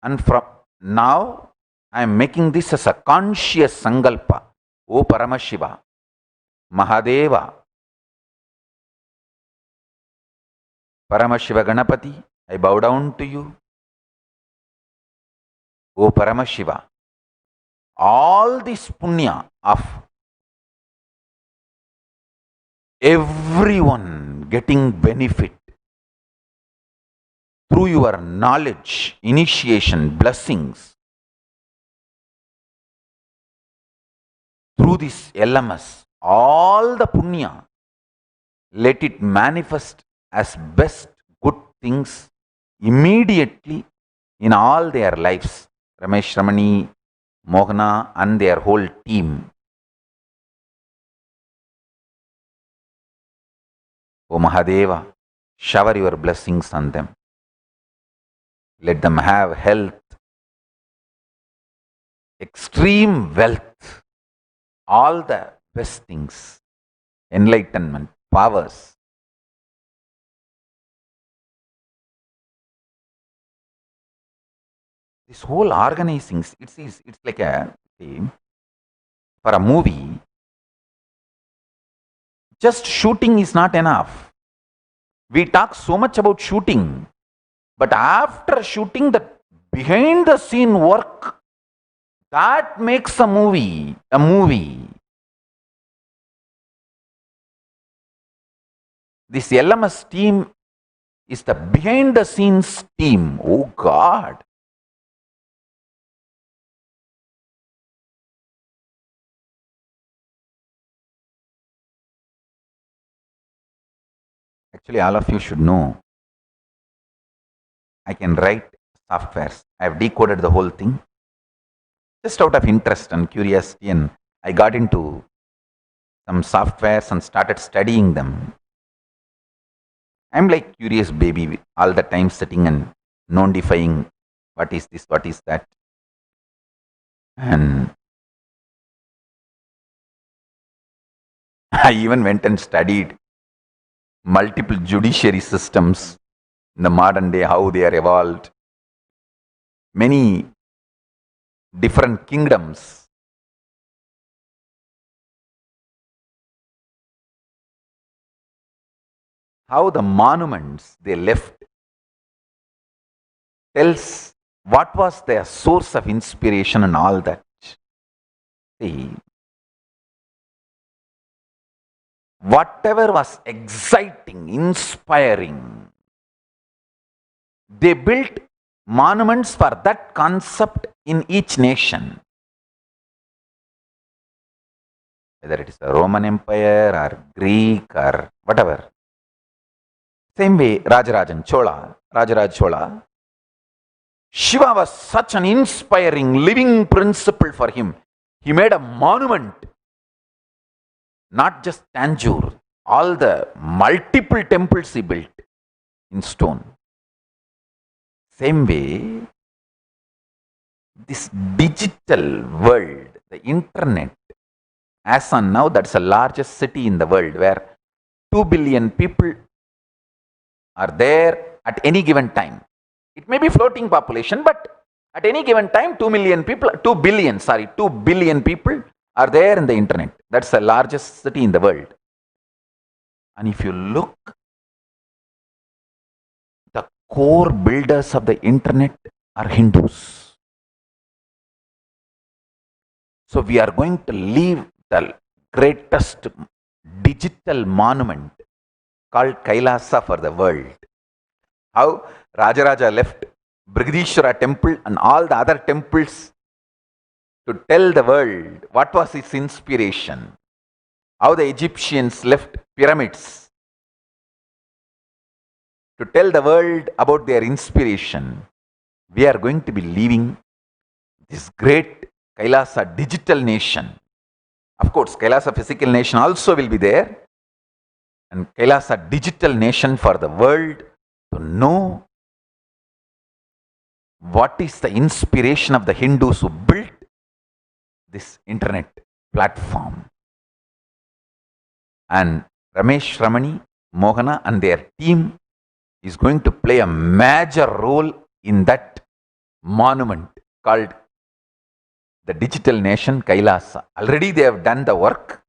Speaker 5: And from now, I am making this as a conscious sankalpa. O Paramashiva, Mahadeva, Paramashiva Ganapati, I bow down to you. O Paramashiva, all this punya of everyone getting benefit through your knowledge, initiation, blessings, through this LMS, all the punya, let it manifest as best good things immediately in all their lives. Ramesh Ramani, Mohana and their whole team. O Mahadeva, shower your blessings on them. Let them have health, extreme wealth, all the best things, enlightenment, powers. This whole organizing, it's like for a movie, just shooting is not enough. We talk so much about shooting, but after shooting, the behind the scene work, that makes a movie a movie. This LMS team is the behind the scenes team. Oh God. Actually, all of you should know, I can write softwares. I have decoded the whole thing. Just out of interest and curiosity, and I got into some softwares and started studying them. I'm like curious baby all the time sitting and non-defying what is this, what is that. And I even went and studied multiple judiciary systems in the modern day, how they are evolved. Many different kingdoms. How the monuments they left tells what was their source of inspiration and all that. See, whatever was exciting, inspiring, they built monuments for that concept in each nation. Whether it is a Roman Empire or Greek or whatever. Same way, Rajarajan Chola, Rajaraj Chola, Shiva was such an inspiring living principle for him. He made a monument, not just Tanjore, all the multiple temples he built in stone. Same way, this digital world, the internet, as on now, that's the largest city in the world where 2 billion people are there at any given time. It may be floating population, but at any given time, 2 billion people are there in the internet. That's the largest city in the world. And if you look, the core builders of the internet are Hindus. So we are going to leave the greatest digital monument called Kailasa for the world. How Rajaraja left Brigadishwara temple and all the other temples to tell the world what was his inspiration. How the Egyptians left pyramids to tell the world about their inspiration. We are going to be leaving this great Kailasa digital nation Of course, Kailasa physical nation also will be there, and Kailasa digital nation for the world to know what is the inspiration of the Hindus who built this internet platform. And Ramesh Ramani, Mohana and their team is going to play a major role in that monument called the digital nation Kailasa. Already they have done the work.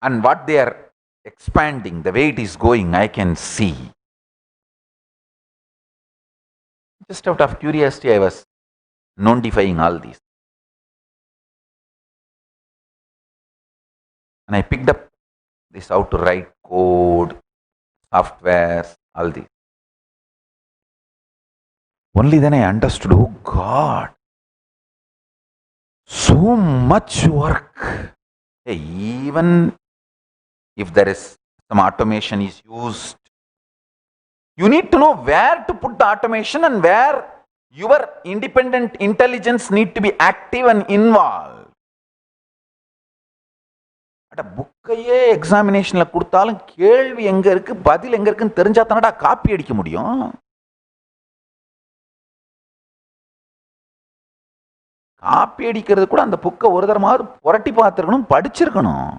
Speaker 5: And what they are expanding, the way it is going, I can see. Just out of curiosity, I was notifying all these. And I picked up this how to write code, softwares, all these. Only then I understood, oh God, so much work. Hey, even if there is some automation is used, you need to know where to put the automation and where your independent intelligence need to be active and involved. அட புக்கையே எக்ஸாமினேஷன்ல கொடுத்தாலும் கேள்வி எங்க இருக்கு பதில் எங்க இருக்குன்னு தெரிஞ்சா தானடா காப்பி அடிக்க முடியும். காப்பி அடிக்கிறது கூட அந்த புக்கை ஒரு தரமாவது புரட்டி பார்த்துருக்கணும், படிச்சிருக்கணும்.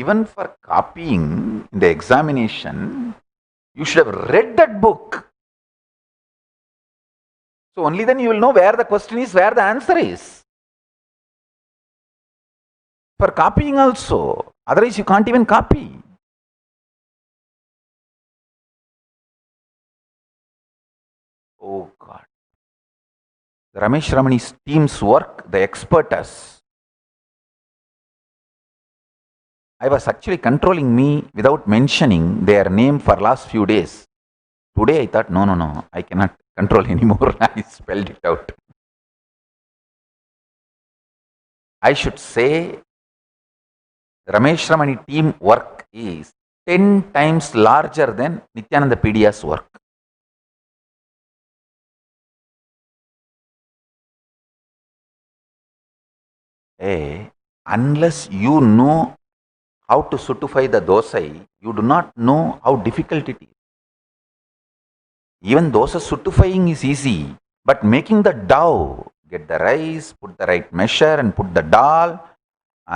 Speaker 5: Even for copying in the examination, you should have read that book. So only then you will know where the question is, where the answer is. For copying also, otherwise you can't even copy. Oh God. The Ramesh Ramani's team's work, the expertise. I was actually controlling me without mentioning their name for last few days. Today I thought, no, I cannot control anymore. I spelled it out. I should say Ramesh Ramani team work is 10 times larger than Nithyananda Pedia's work. Hey, unless you know how to sutify the dosai, you do not know how difficult it is. Even dosa sutifying is easy, but making the dough, get the rice, put the right measure and put the dal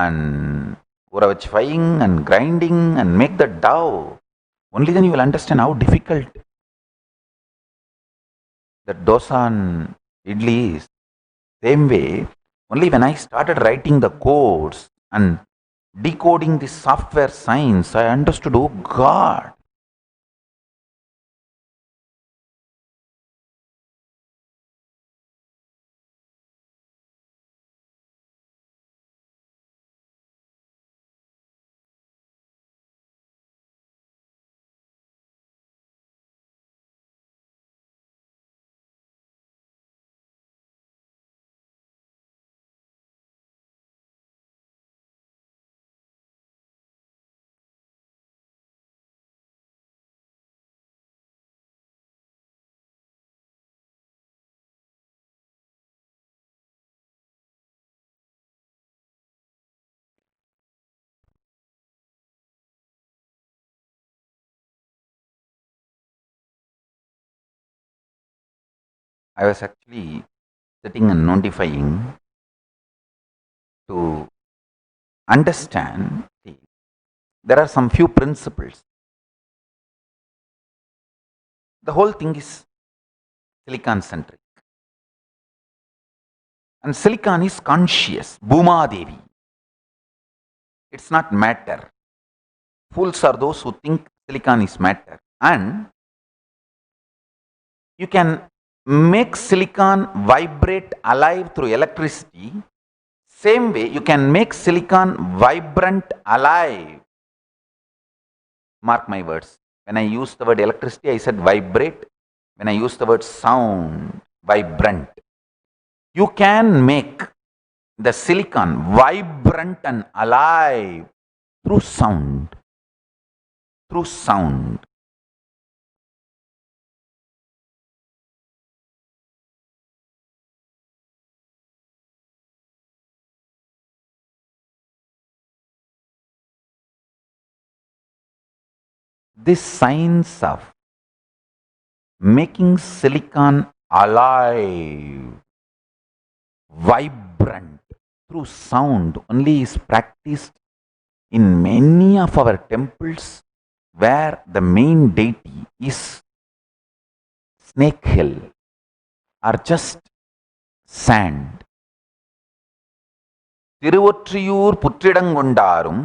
Speaker 5: and uravachifying and grinding and make the dough, only then you will understand how difficult that dosa and idli is. Same way, only when I started writing the codes and decoding this software science, I understood, oh God, I was actually sitting and notifying to understand. There are some few principles. The whole thing is silicon centric. And silicon is conscious. Bhuma Devi. It's not matter. Fools are those who think silicon is matter. And you can make silicon vibrate alive through electricity. Same way, you can make silicon vibrant alive. Mark my words. When I use the word electricity, I said vibrate. When I use the word sound, vibrant. You can make the silicon vibrant and alive through sound. Through sound. this science of making silicon alive, vibrant through sound only is practiced in many of our temples where the main deity is snake hill or just sand. Thiruvottiyur புற்றிடங்கொண்டாரும்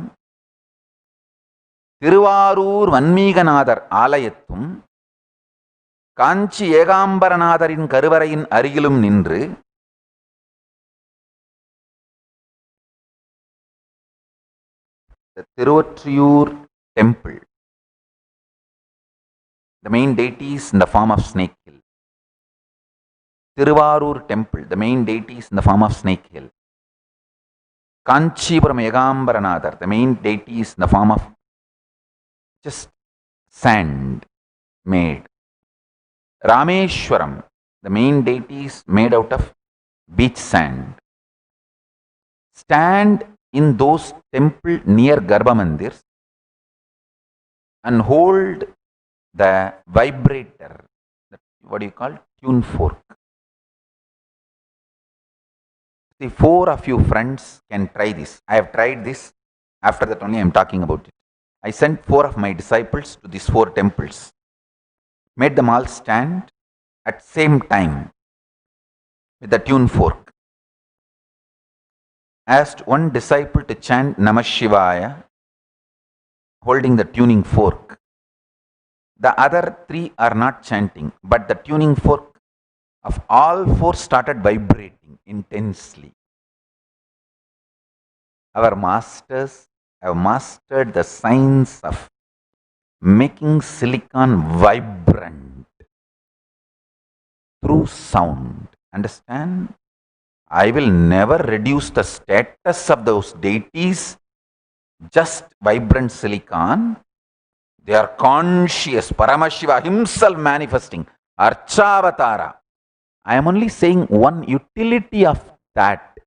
Speaker 5: Thiruvarur Vanmikanathar ஆலயத்தும் காஞ்சி ஏகாம்பரநாதரின் கருவறையின் அருகிலும் நின்று the Tiruvattriyur temple, the main deity is in the form of snake hill. Tiruvarur temple, the main deity is in the form of snake hill. Kanchipuram Yegambaranadar, the main deity is in the form of just sand made. Rameshwaram, the main deity is made out of beach sand. Stand in those temple near Garbha Mandirs and hold the vibrator, what do you call, tune fork. See, 4 of you friends can try this. I have tried this. After that only I am talking about it. I sent 4 of my disciples to these 4 temples. Made them all stand at same time with the tune fork. Asked one disciple to chant Namah Shivaya holding the tuning fork. The other 3 are not chanting, but the tuning fork of all 4 started vibrating intensely. Our masters have mastered the science of making silicon vibrant through sound. Understand? I will never reduce the status of those deities just vibrant silicon. They are conscious. Paramashiva himself manifesting. Archavatara. I am only saying one utility of that.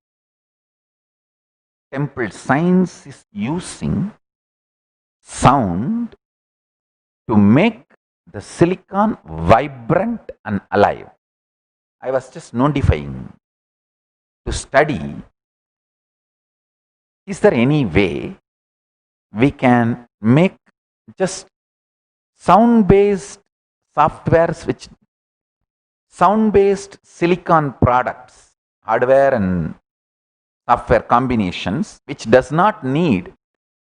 Speaker 5: Temple science is using sound to make the silicon vibrant and alive. I was just notifying to study, is there any way we can make just sound-based softwares, which sound-based silicon products, hardware and software combinations, which does not need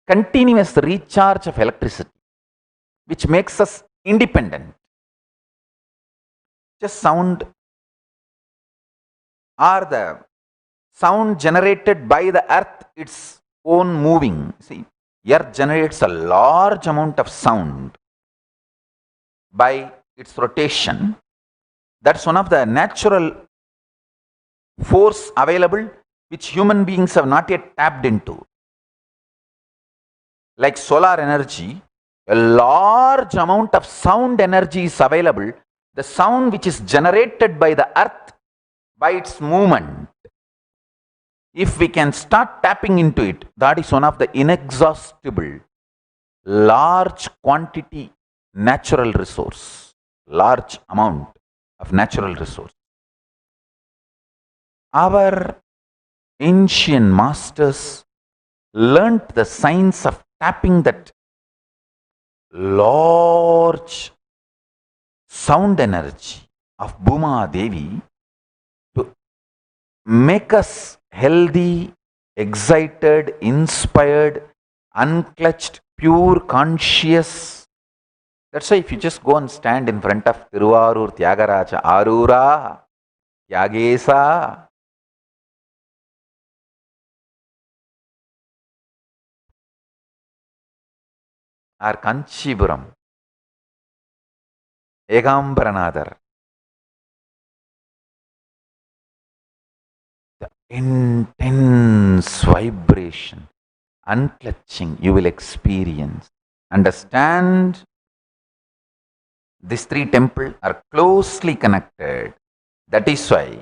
Speaker 5: continuous recharge of electricity, which makes us independent. Just sound or the sound generated by the earth, its own moving. See, earth generates a large amount of sound by its rotation. That's one of the natural force available which human beings have not yet tapped into. Like solar energy, a large amount of sound energy is available. The sound which is generated by the earth by its movement. If we can start tapping into it, that is one of the inexhaustible, large quantity natural resource, large amount of natural resource. Our ancient masters learnt the science of tapping that large sound energy of Bhuma Devi to make us healthy, excited, inspired, unclutched, pure, conscious. That's why if you just go and stand in front of Tiruvarur Tyagaraja, Arura, Tyagesa, or Kanchipuram, Yegambaranadar, the intense vibration, unclutching you will experience. Understand, these 3 temples are closely connected. That is why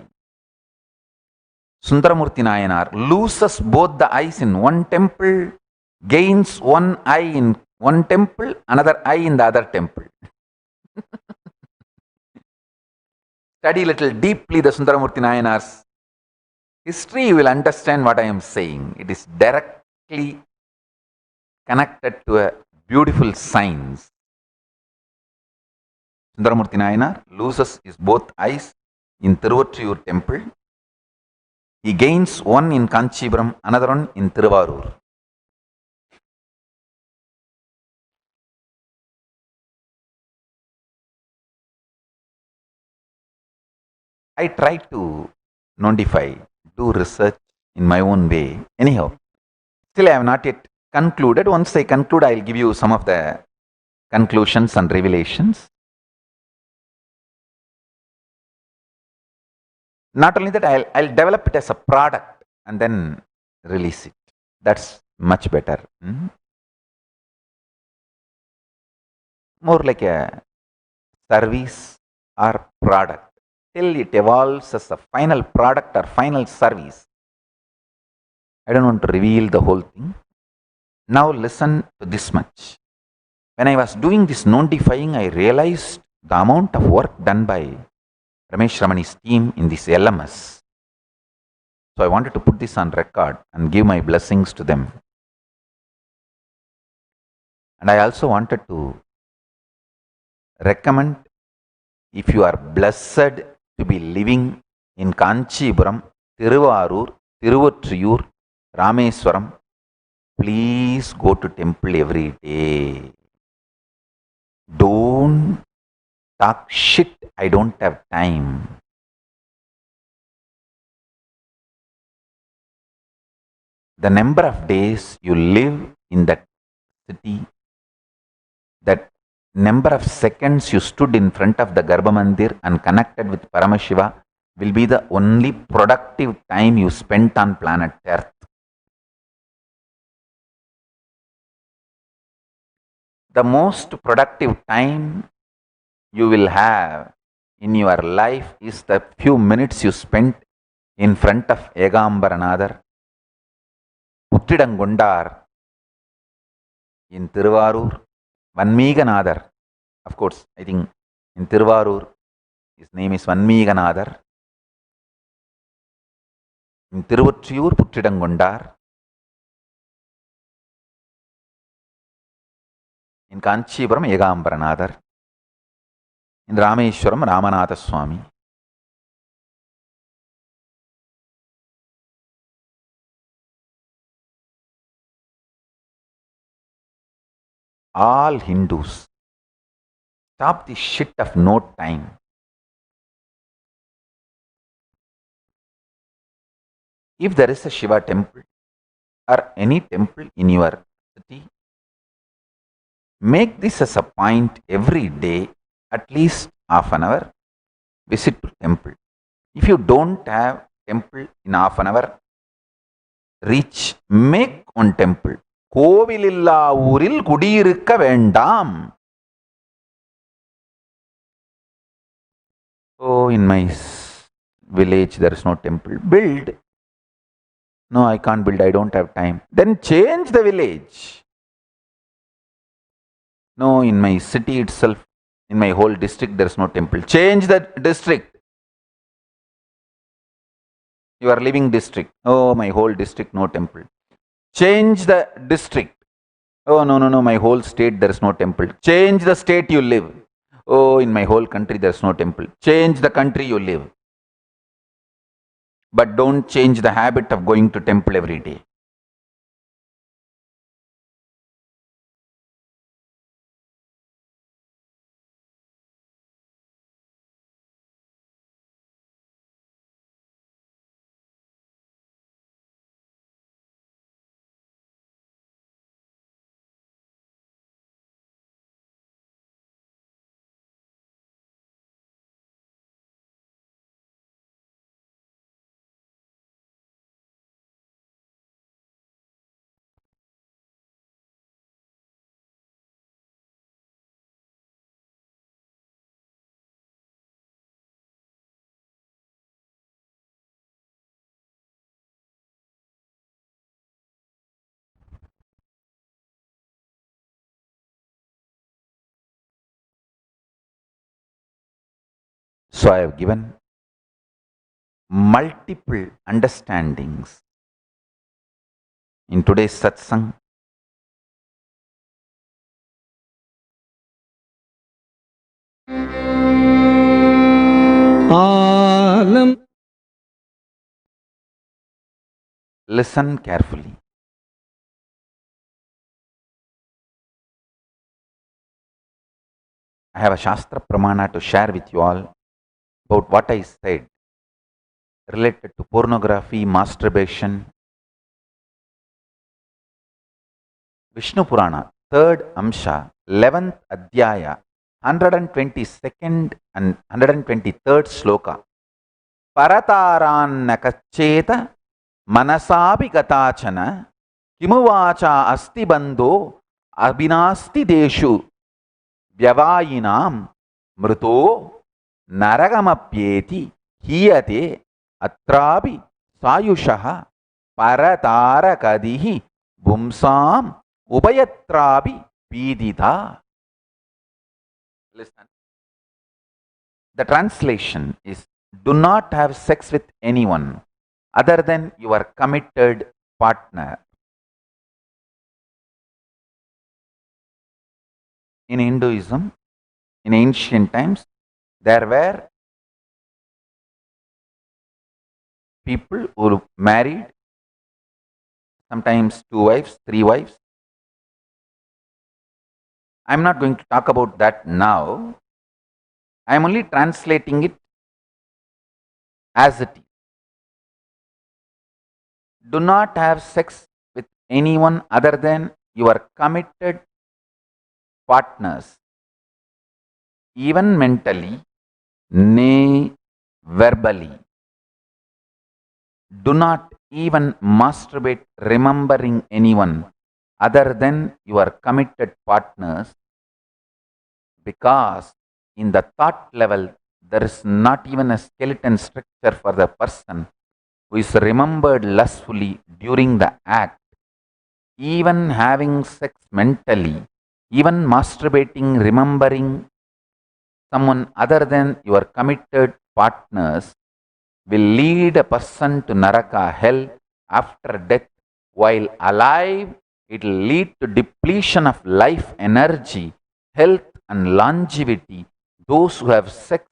Speaker 5: Sundaramurti Nayanar loses both the eyes in one temple, gains one eye in one temple, another eye in the other temple. Study little deeply the Sundaramurti Nayanar's history, you will understand what I am saying. It is directly connected to a beautiful science. Sundaramurti Nayanar loses his both eyes in Tiruvattriyur temple. He gains one in Kanchipuram, another one in Tiruvarur. I try to notify, do research in my own way. Anyhow, still I have not yet concluded. Once I conclude, I will give you some of the conclusions and revelations. Not only that, I'll develop it as a product and then release it. That's much better. More like a service or product. Till it evolves as a final product or final service. I don't want to reveal the whole thing. Now listen to this much. When I was doing this notifying, I realized the amount of work done by Ramesh Ramani's team in this LMS. So I wanted to put this on record and give my blessings to them. And I also wanted to recommend, if you are blessed to be living in Kanchipuram, Tiruvarur, Tiruvattriyur, Rameswaram, please go to temple every day. Don't talk shit, I don't have time. The number of days you live in that city, that number of seconds you stood in front of the Garbha Mandir and connected with Paramashiva will be the only productive time you spent on planet Earth. The most productive time you will have in your life is the few minutes you spent in front of Egambaranadar, Puttidangundar in Tiruvarur, Vanmeeganadar. Of course, I think in Tiruvarur, his name is Vanmeeganadar. In Tiruvattriyur, Puttidangundar. In Kanchipuram, Egambaranadar. In Rameshwaram, Ramanatha Swami. All Hindus, stop the shit of no time. If there is a Shiva temple or any temple in your city, make this as a point every day, at least half an hour, visit to temple. If you don't have temple in half an hour, make one temple. கோவிலில்லா ஊரில் குடியிருக்க வேண்டாம். Oh, in my village there is no temple. Build. No, I can't build, I don't have time. Then change the village. No, in my city itself, in my whole district there is no temple. Change the district. Your living district. Oh, my whole district, no temple. Change the district. Oh, no, my whole state there is no temple. Change the state you live. Oh, in my whole country there is no temple. Change the country you live. But don't change the habit of going to temple every day. So I have given multiple understandings in today's satsang. Listen carefully. I have a Shastra Pramana to share with you all about what I said related to pornography, masturbation. Vishnu Purana, 3rd Amsha, 11th Adhyaya, 122nd and 123rd Sloka. Paratarannakacheta manasapi gatachana kimuvacha asti bandho abhinasti deshu vyavayinam mruto naragamapyeti hiyate atrapi sayushaha paratarakadihi bumsam upayatrapi pidita. Listen. The translation is, do not have sex with anyone other than your committed partner. In Hinduism, in ancient times, there were people who married, sometimes 2 wives, 3 wives. I'm not going to talk about that now. I'm only translating it as it is. Do not have sex with anyone other than your committed partners, even mentally, nay, verbally. Do not even masturbate remembering anyone other than your committed partners, because in the thought level there is not even a skeleton structure for the person who is remembered lustfully during the act. Even having sex mentally, even masturbating, remembering someone other than your committed partners will lead a person to Naraka, hell, after death. While alive, it will lead to depletion of life energy, health, and longevity. Those who have sex,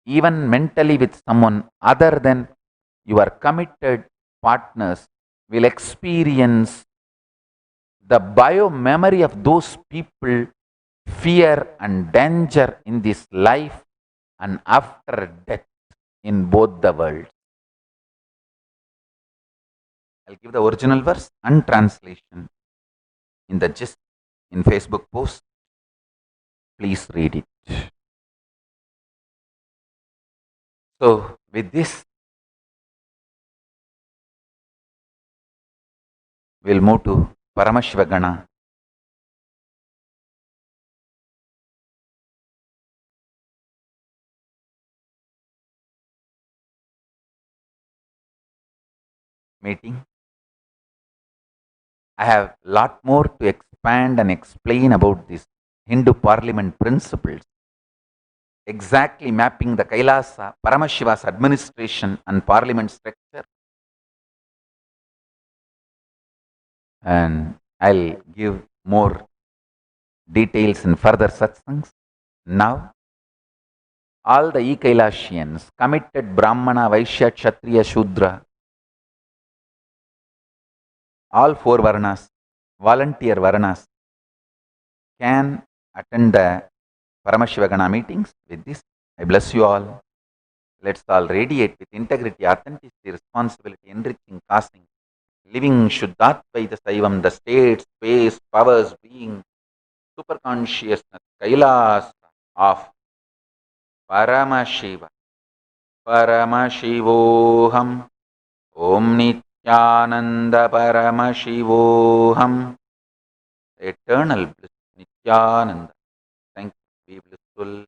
Speaker 5: even mentally, with someone other than your committed partners, will experience the bio-memory of those people, fear and danger in this life and after death in both the worlds. I'll give the original verse and translation in the gist in Facebook post. Please read it. So with this, we'll move to Paramashivagana. Meeting. I have a lot more to expand and explain about this Hindu parliament principles, exactly mapping the Kailasa, Paramashiva's administration and parliament structure. And I'll give more details in further satsangs. Now, all the Kailasians, committed Brahmana, Vaishya, Kshatriya, Shudra, all 4 Varnas, volunteer Varnas, can attend the Paramashivagana meetings. With this, I bless you all. Let's all radiate with integrity, authenticity, responsibility, enriching, casting, living Shuddhatvaita Saivam, the state, space, powers, being, super consciousness, Kailasa of Paramashiva, Paramashivoham, Om Nithyananda Paramashivoham, eternal bliss, Nithyananda. Thank you, be blissful.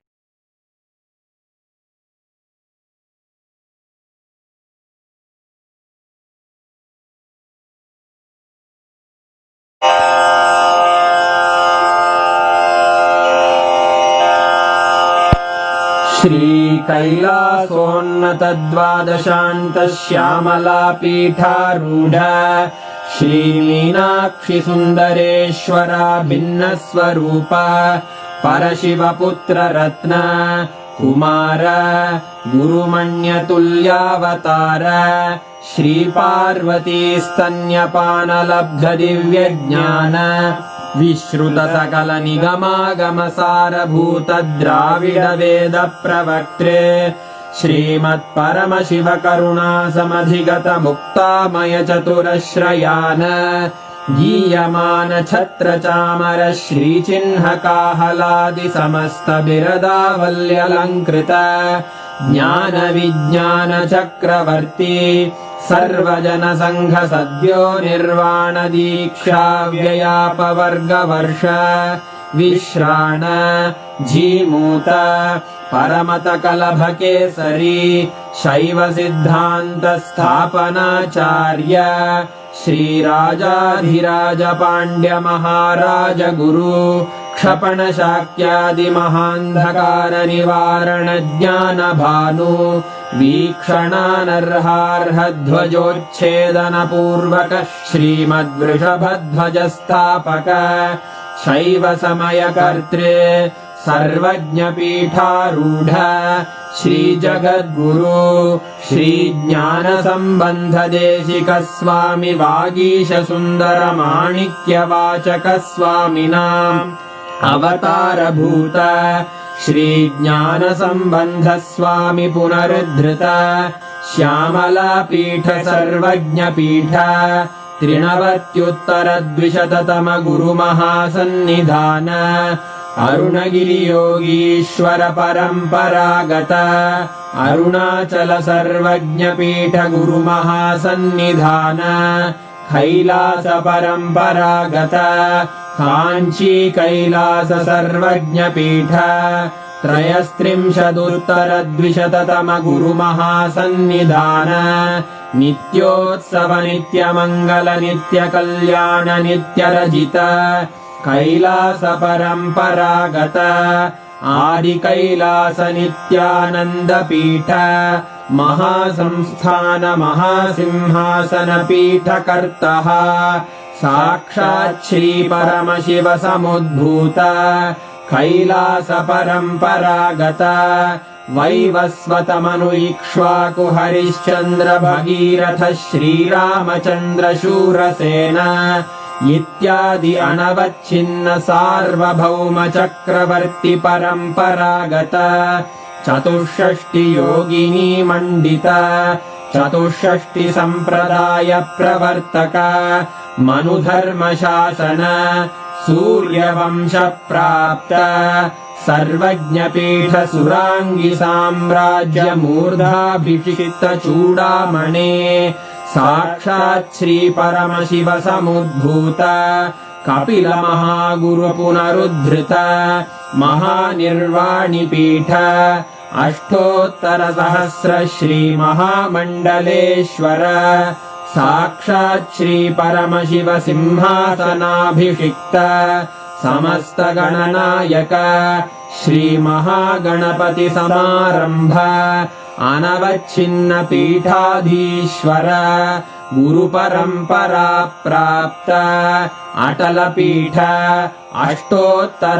Speaker 6: श्रीकैलासोन्नतद्वादशान्तश्यामलापीठारूढ श्रीमीनाक्षिसुन्दरेश्वरा भिन्नस्वरूप परशिवपुत्ररत्न Kumar गुरुमण्यतुल्यावतार श्रीपार्वतीस्तन्यपानलब्धदिव्यज्ञान विश्रुतसकलनिगमागमसारभूतद्राविडवेदप्रवक्त्रे श्रीमत्परमशिवकरुणासमधिगतमुक्तामयचतुरश्रयान् गीयमान छत्रचामर श्रीचिह्नकाहलादिसमस्तबिरदावल्यलङ्कृत ज्ञानविज्ञानचक्रवर्ती सर्वजनसङ्घसद्यो निर्वाणदीक्षाव्ययापवर्गवर्ष विश्राण Jimuta परमतकलभकेसरी शैवसिद्धान्तस्थापनाचार्य श्रीराजाधिराजपाण्ड्यमहाराज गुरु क्षपणशाक्यादिमहान्धकारनिवारणज्ञानभानु वीक्षणानर्हार्हध्वजोच्छेदनपूर्वक श्रीमद्वृषभध्वजस्थापक शैवसमयकर्त्रे सर्वज्ञपीठारूढ श्रीजगद्गुरु श्रीज्ञानसम्बन्धदेशिकस्वामि वागीशसुन्दरमाणिक्यवाचकस्वामिनाम् अवतारभूत श्रीज्ञानसम्बन्धस्वामि पुनरुद्धृत श्यामलापीठ सर्वज्ञपीठ त्रिनवत्युत्तरद्विशततम गुरुमहासन्निधान अरुणगिरियोगीश्वर परम्परागत अरुणाचल सर्वज्ञपीठ गुरुमहासन्निधान कैलास परम्परागत काञ्ची कैलास सर्वज्ञपीठ त्रयस्त्रिंशदुत्तरद्विशततम गुरुमहासन्निधान नित्योत्सव नित्यमङ्गल नित्यकल्याण नित्यरजित कैलास परम्परागत आदिकैलास नित्यानन्दपीठ महासंस्थान महासिंहासनपीठकर्तः साक्षात् श्रीपरमशिव समुद्भूत कैलास परम्परागत वैवस्वतमनु इक्ष्वाकु हरिश्चन्द्र भगीरथ श्रीरामचन्द्र शूरसेन इत्यादि अनवच्छिन्न सार्वभौम चक्रवर्ति परम्परागत चतुष्षष्टि योगिनी मण्डित चतुष्षष्टि सम्प्रदाय प्रवर्तक मनुधर्मशासन सूर्यवंश प्राप्त सर्वज्ञपीठ सुराङ्गी साम्राज्य मूर्धाभिषिक्त चूडामणे साक्षात् श्री परमशिव समुद्भूत कपिल महागुरु पुनरुद्धृत महानिर्वाणिपीठ अष्टोत्तर सहस्र श्री महामण्डलेश्वर साक्षात् श्री परमशिव सिंहासनाभिषिक्त समस्त गणनायक श्री महागणपति समारंभ अनवच्छिन्न पीठाधीश्वर गुरु परंपरा प्राप्त अटल पीठ अष्टोत्तर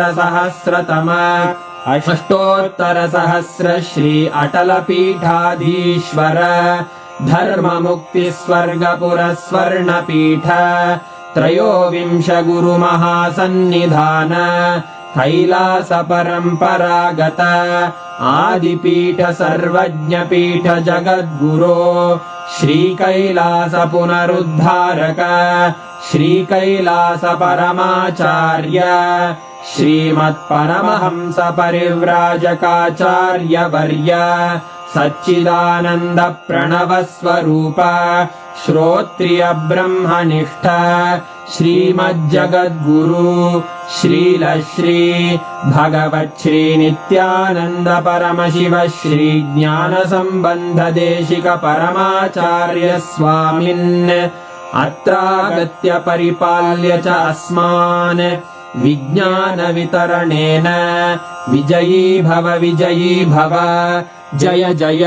Speaker 6: सहस्र श्री अटल पीठाधीश्वर धर्म मुक्ति स्वर्गपुर स्वर्ण पीठ त्रयोविंश गुरु महासन्निधान कैलास परम्परागत आदिपीठ सर्वज्ञपीठ जगद्गुरो श्री कैलास पुनरुद्धारक श्री कैलास परमाचार्य श्रीमत्परमहंस परिव्राजकाचार्य वर्य सच्चिदानंद प्रणव स्वरूप श्रोत्रिय ब्रह्मनिष्ठ श्रीमज्जगद्गुरु श्रील श्री भगवत् श्री नित्यानंद परमशिव श्री ज्ञान संबंध देशिक परमाचार्य स्वामिन् अत्रागत्य परिपाल्य च अस्मान् विज्ञानवितरणेन विजयी भव जय जय।